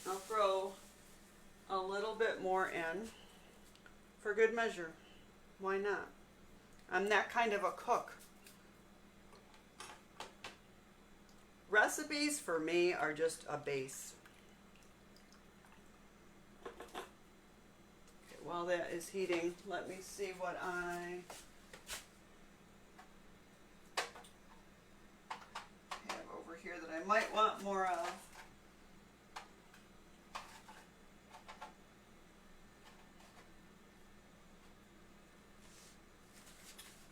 Speaker 1: I'll throw a little bit more in for good measure. Why not? I'm that kind of a cook. Recipes for me are just a base. Okay, while that is heating, let me see what I have over here that I might want more of.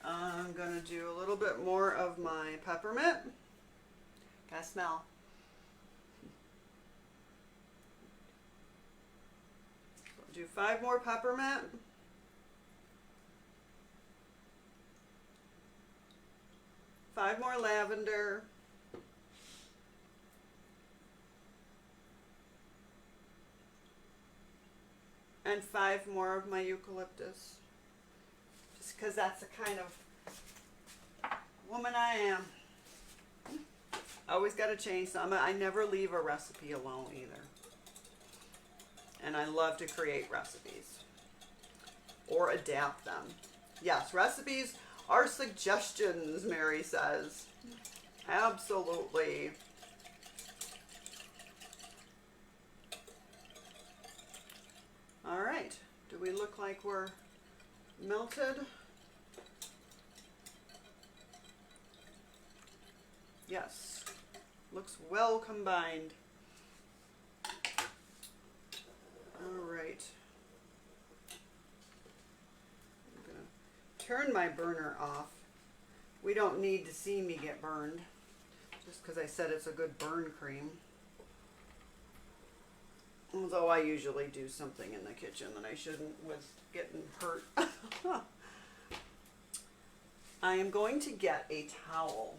Speaker 1: I'm going to do a little bit more of my peppermint. Can I smell? I'll do 5 more peppermint. 5 more lavender. And 5 more of my eucalyptus. Just because that's the kind of woman I am. Always got to change some. I never leave a recipe alone either. And I love to create recipes. Or adapt them. Yes, recipes are suggestions, Mary says. Absolutely. All right. Do we look like we're melted? Yes. Looks well combined. All right. I'm going to turn my burner off. We don't need to see me get burned, just because I said it's a good burn cream. Although I usually do something in the kitchen that I shouldn't with getting hurt. I am going to get a towel.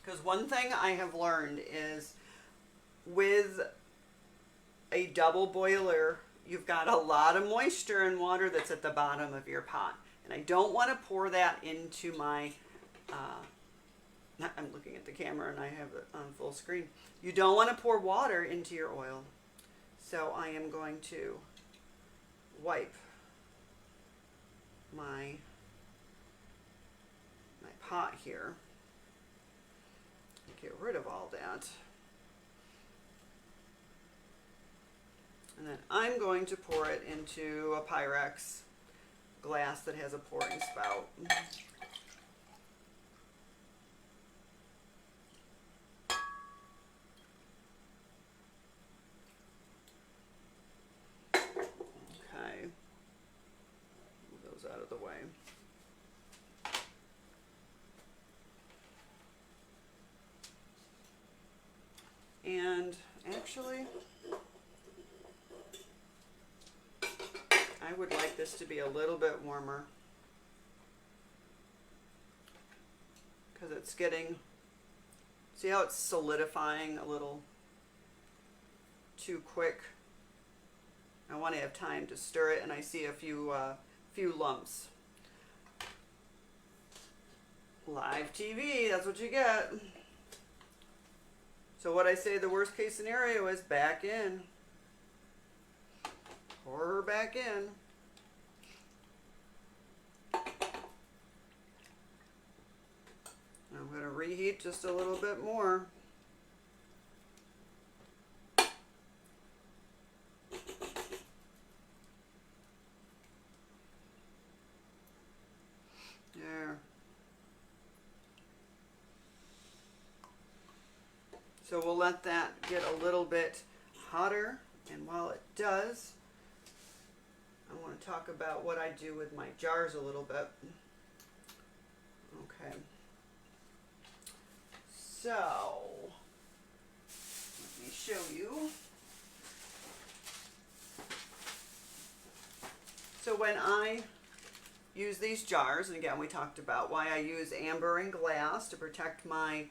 Speaker 1: Because one thing I have learned is with a double boiler, you've got a lot of moisture and water that's at the bottom of your pot. And I don't want to pour that into my, I'm looking at the camera and I have it on full screen. You don't want to pour water into your oil. So I am going to wipe my pot here. Get rid of all that. And then I'm going to pour it into a Pyrex glass that has a pouring spout. Okay. Move those out of the way. And actually, I would like this to be a little bit warmer because it's getting, see how it's solidifying a little too quick? I want to have time to stir it, and I see a few lumps. Live TV, that's what you get. So what I say the worst case scenario is back in. Pour her back in. I'm going to reheat just a little bit more. So we'll let that get a little bit hotter, and while it does, I want to talk about what I do with my jars a little bit. Okay. So, let me show you. So when I use these jars, and again we talked about why I use amber and glass to protect my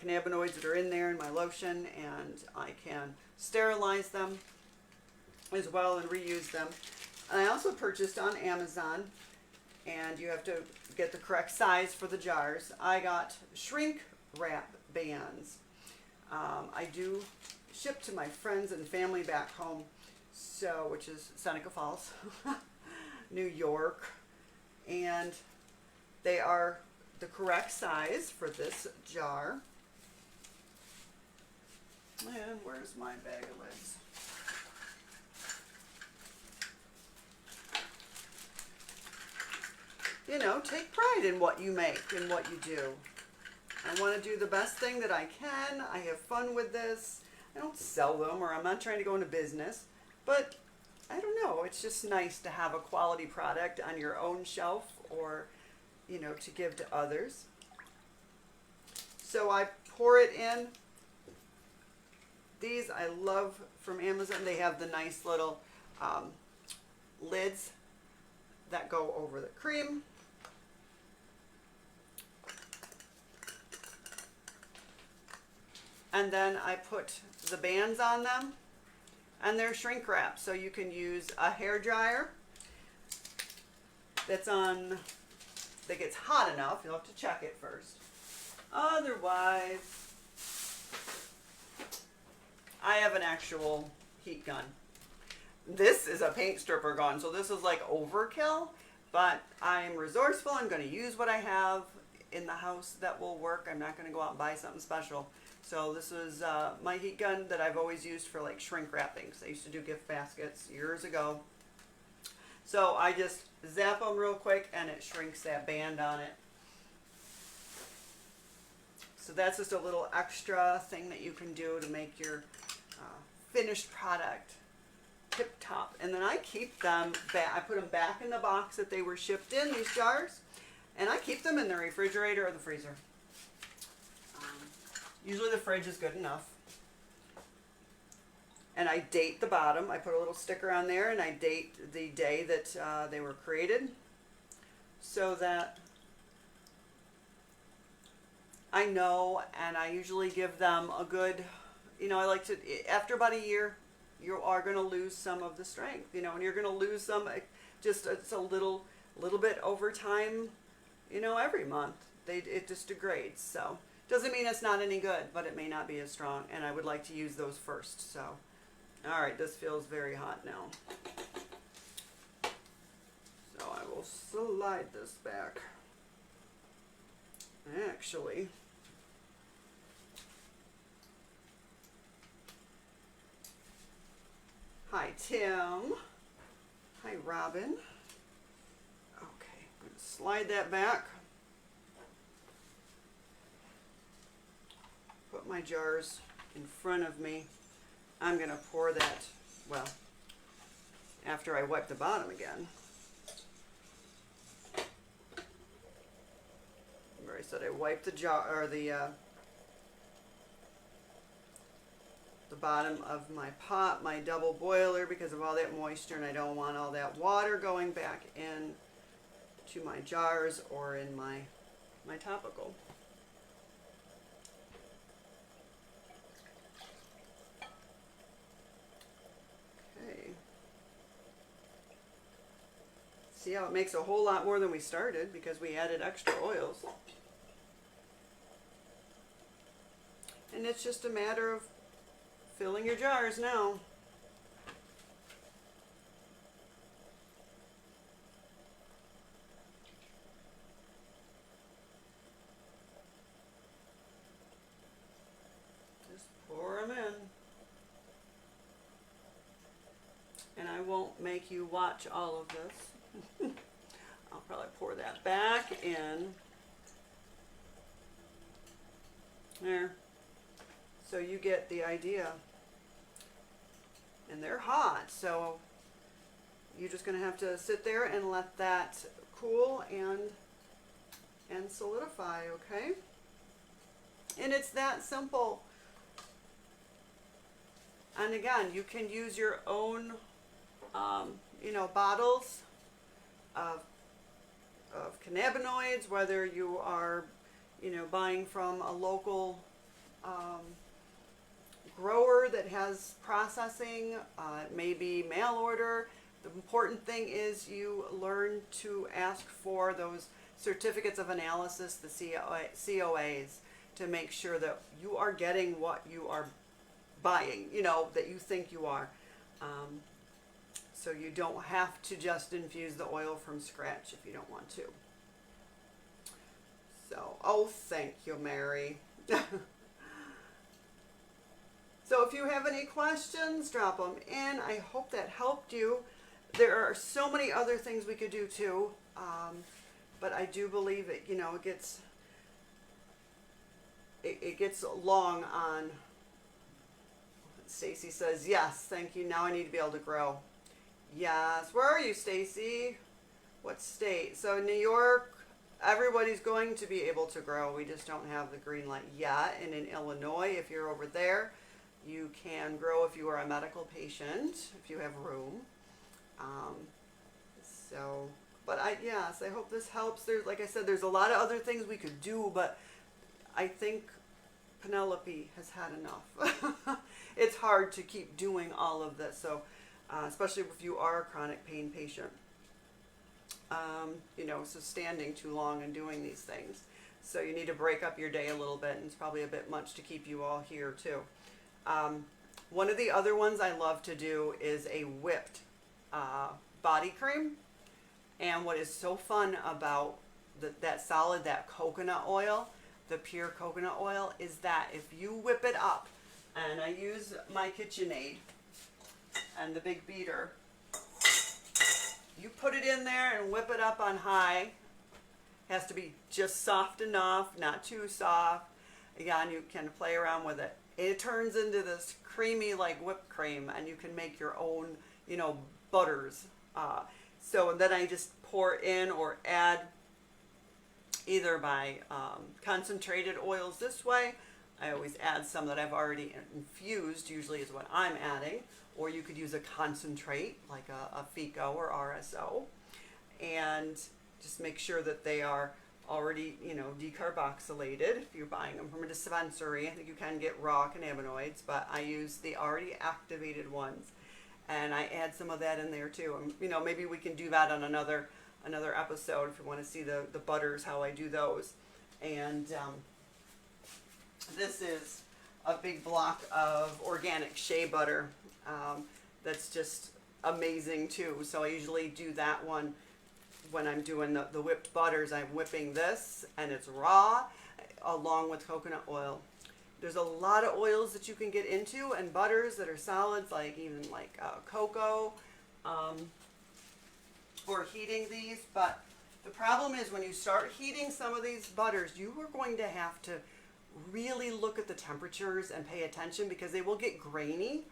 Speaker 1: cannabinoids that are in there in my lotion, and I can sterilize them as well and reuse them. And I also purchased on Amazon, and you have to get the correct size for the jars. I got shrink wrap bands. I do ship to my friends and family back home, so which is Seneca Falls, New York, and they are the correct size for this jar. And where's my bag of lids? You know, take pride in what you make and what you do. I want to do the best thing that I can. I have fun with this. I don't sell them, or I'm not trying to go into business, but I don't know. It's just nice to have a quality product on your own shelf, or, you know, to give to others. So I pour it in. These I love from Amazon. They have the nice little lids that go over the cream. And then I put the bands on them, and they're shrink wrap, so you can use a hair dryer that gets hot enough. You'll have to check it first. Otherwise, I have an actual heat gun. This is a paint stripper gun, so this is like overkill, but I'm resourceful. I'm going to use what I have in the house that will work. I'm not going to go out and buy something special. So this is my heat gun that I've always used for like shrink wrapping. I used to do gift baskets years ago. So I just zap them real quick, and it shrinks that band on it. So that's just a little extra thing that you can do to make your finished product tip top. And then I keep them back. I put them back in the box that they were shipped in, these jars, and I keep them in the refrigerator or the freezer. Usually the fridge is good enough. And I date the bottom. I put a little sticker on there, and I date the day that they were created, so that I know. And I usually give them a good, you know, I like to, after about a year, you are going to lose some of the strength, you know, and you're going to lose some, just it's a little bit over time, you know, every month. It just degrades. So doesn't mean it's not any good, but it may not be as strong, and I would like to use those first. So, all right, this feels very hot now. So I will slide this back. Actually, hi Tim. Hi Robin. Okay, I'm going to slide that back. Put my jars in front of me. I'm going to pour that, well, after I wipe the bottom again. Remember I said I wiped the jar, or the bottom of my pot, my double boiler, because of all that moisture, and I don't want all that water going back in to my jars or in my topical. See how it makes a whole lot more than we started because we added extra oils. And it's just a matter of filling your jars now. Just pour them in. And I won't make you watch all of this. I'll probably pour that back in. There. So you get the idea. And they're hot, so you're just going to have to sit there and let that cool and solidify, okay? And it's that simple. And again, you can use your own, bottles of cannabinoids, whether you are, buying from a local grower that has processing, it may be mail order. The important thing is you learn to ask for those certificates of analysis, the COAs, to make sure that you are getting what you are buying, that you think you are. So you don't have to just infuse the oil from scratch if you don't want to. So, thank you, Mary. So if you have any questions, drop them in. I hope that helped you. There are so many other things we could do too, but I do believe it. It gets long on. Stacy says yes. Thank you. Now I need to be able to grow. Yes. Where are you, Stacy? What state? So New York. Everybody's going to be able to grow. We just don't have the green light yet. And in Illinois, if you're over there, you can grow if you are a medical patient, if you have room. But I hope this helps. Like I said, there's a lot of other things we could do, but I think Penelope has had enough. It's hard to keep doing all of this, so especially if you are a chronic pain patient. So standing too long and doing these things. So you need to break up your day a little bit, and it's probably a bit much to keep you all here too. One of the other ones I love to do is a whipped body cream. And what is so fun about that coconut oil, the pure coconut oil, is that if you whip it up, and I use my KitchenAid and the big beater, you put it in there and whip it up on high. Has to be just soft enough, not too soft. Again, you can play around with it. It turns into this creamy like whipped cream, and you can make your own, butters. So then I just pour in or add either by concentrated oils this way. I always add some that I've already infused, usually is what I'm adding. Or you could use a concentrate like a FICO or RSO. And just make sure that they are already, decarboxylated. If you're buying them from a dispensary, I think you can get raw cannabinoids, but I use the already activated ones. And I add some of that in there too. And, maybe we can do that on another episode if you want to see the butters, how I do those. And this is a big block of organic shea butter. That's just amazing too. So I usually do that one when I'm doing the whipped butters. I'm whipping this, and it's raw along with coconut oil. There's a lot of oils that you can get into, and butters that are solids, like cocoa, or heating these. But the problem is when you start heating some of these butters, you are going to have to really look at the temperatures and pay attention, because they will get grainy.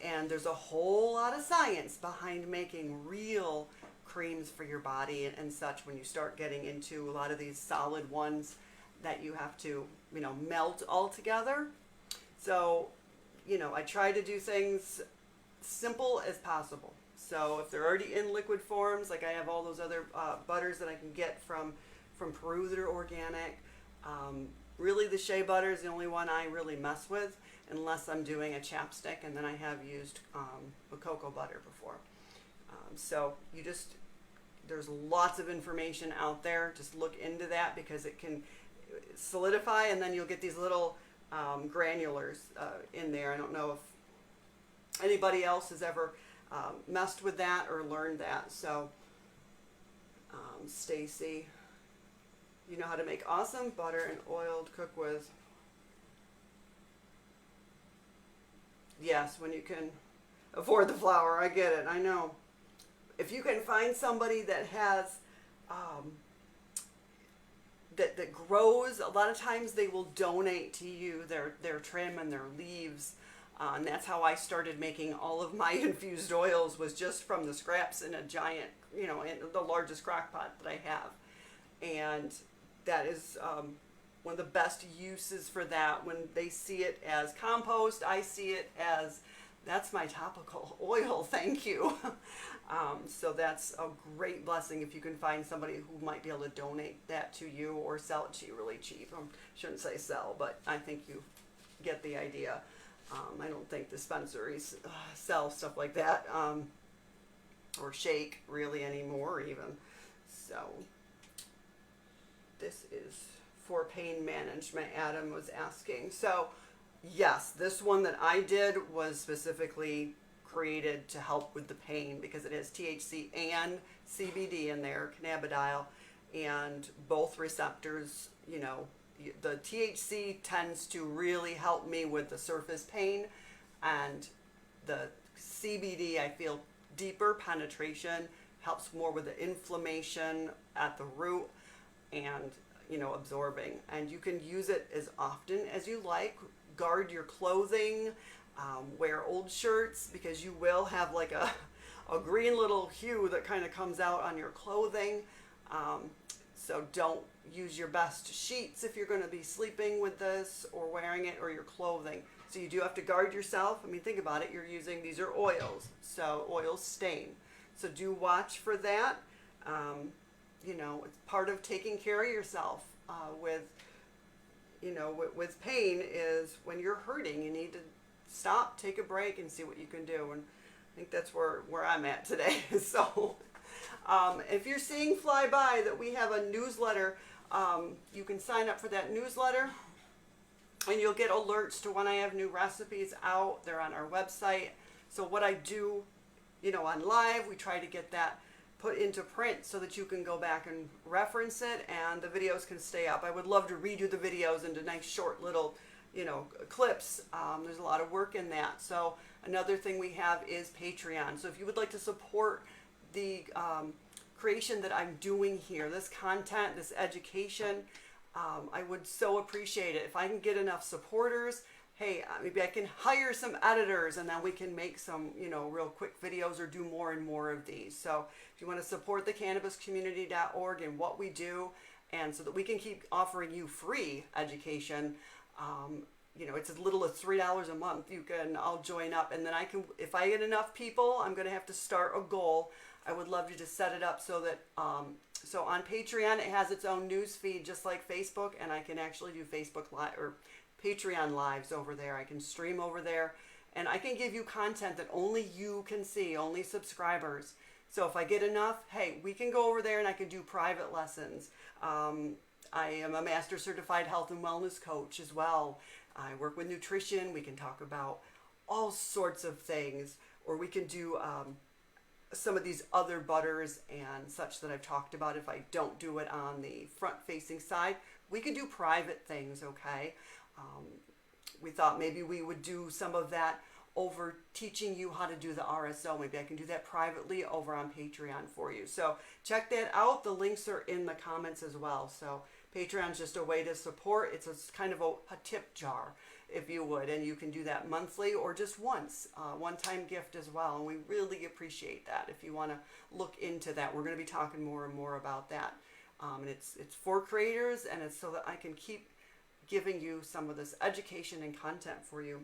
Speaker 1: And there's a whole lot of science behind making real creams for your body and such when you start getting into a lot of these solid ones that you have to, melt all together. So, I try to do things simple as possible. So if they're already in liquid forms, like I have all those other butters that I can get from Peru that are organic. Really, the shea butter is the only one I really mess with, unless I'm doing a chapstick, and then I have used a cocoa butter before. So there's lots of information out there. Just look into that, because it can solidify, and then you'll get these little granulars in there. I don't know if anybody else has ever messed with that or learned that. So Stacy, you know how to make awesome butter and oil to cook with. Yes, when you can afford the flour. I get it. I know. If you can find somebody that has that grows. A lot of times they will donate to you their trim and their leaves. And that's how I started making all of my infused oils, was just from the scraps in a giant, in the largest crock pot that I have. And that is one of the best uses for that. When they see it as compost, I see it as, that's my topical oil, thank you. So that's a great blessing if you can find somebody who might be able to donate that to you or sell it to you really cheap. I shouldn't say sell, but I think you get the idea. I don't think dispensaries sell stuff like that, or shake really anymore even. So this is for pain management, Adam was asking. So yes, this one that I did was specifically created to help with the pain because it has THC and CBD in there, cannabidiol, and both receptors, the THC tends to really help me with the surface pain, and the CBD, I feel deeper penetration, helps more with the inflammation at the root and, absorbing. And you can use it as often as you like. Guard your clothing, wear old shirts, because you will have like a green little hue that kind of comes out on your clothing. So don't use your best sheets if you're going to be sleeping with this or wearing it, or your clothing. So you do have to guard yourself. I mean, think about it. These are oils, so oils stain. So do watch for that. It's part of taking care of yourself with pain is when you're hurting, you need to stop, take a break, and see what you can do. And I think that's where I'm at today. So if you're seeing fly by that we have a newsletter, you can sign up for that newsletter and you'll get alerts to when I have new recipes out. They're on our website. So what I do, on live, we try to get that put into print so that you can go back and reference it and the videos can stay up. I would love to redo the videos into nice short little, clips. There's a lot of work in that. So another thing we have is Patreon. So if you would like to support the creation that I'm doing here, this content, this education, I would so appreciate it. If I can get enough supporters, hey, maybe I can hire some editors and then we can make some, real quick videos or do more and more of these. So if you want to support the cannabiscommunity.org and what we do, and so that we can keep offering you free education, it's as little as $3 a month. I'll join up, and then if I get enough people, I'm going to have to start a goal. I would love you to set it up so that, so on Patreon, it has its own news feed, just like Facebook, and I can actually do Facebook Live or Patreon lives over there. I can stream over there, and I can give you content that only you can see, only subscribers. So if I get enough, hey, we can go over there and I can do private lessons. I am a master certified health and wellness coach as well. I work with nutrition. We can talk about all sorts of things, or we can do some of these other butters and such that I've talked about. If I don't do it on the front facing side, we could do private things. Okay. We thought maybe we would do some of that over teaching you how to do the RSO. Maybe I can do that privately over on Patreon for you. So check that out. The links are in the comments as well. So Patreon's just a way to support. It's kind of a tip jar, if you would, and you can do that monthly or just once, one-time gift as well. And we really appreciate that. If you want to look into that, we're going to be talking more and more about that. And it's for creators, and it's so that I can keep giving you some of this education and content for you.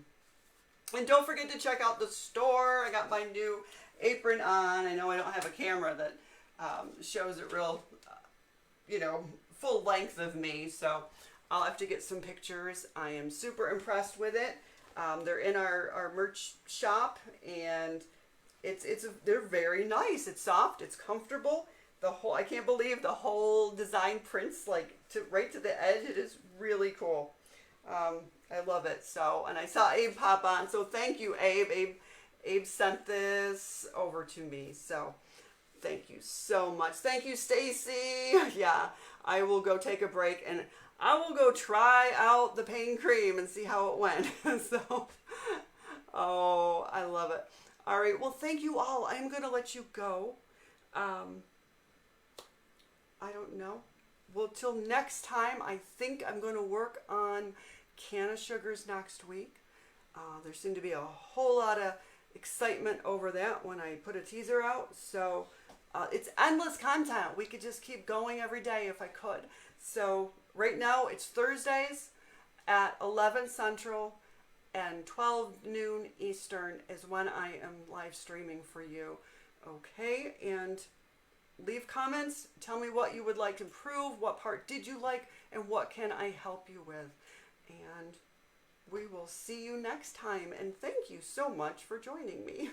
Speaker 1: And don't forget to check out the store. I got my new apron on. I know I don't have a camera that shows it real, full length of me. So I'll have to get some pictures. I am super impressed with it. They're in our merch shop, and they're very nice. It's soft. It's comfortable. I can't believe the whole design prints right to the edge. It is really cool. I love it. So, and I saw Abe pop on. So thank you, Abe. Abe sent this over to me. So thank you so much. Thank you, Stacy. Yeah, I will go take a break and I will go try out the pain cream and see how it went. So, oh, I love it. All right. Well, thank you all. I'm going to let you go. I don't know. well, till next time, I think I'm going to work on can of sugars next week. There seemed to be a whole lot of excitement over that when I put a teaser out. So it's endless content. We could just keep going every day if I could. So right now it's Thursdays at 11 Central and 12 noon Eastern is when I am live streaming for you. Okay, and leave comments. Tell me what you would like to improve, what part did you like, and what can I help you with. And we will see you next time. And thank you so much for joining me.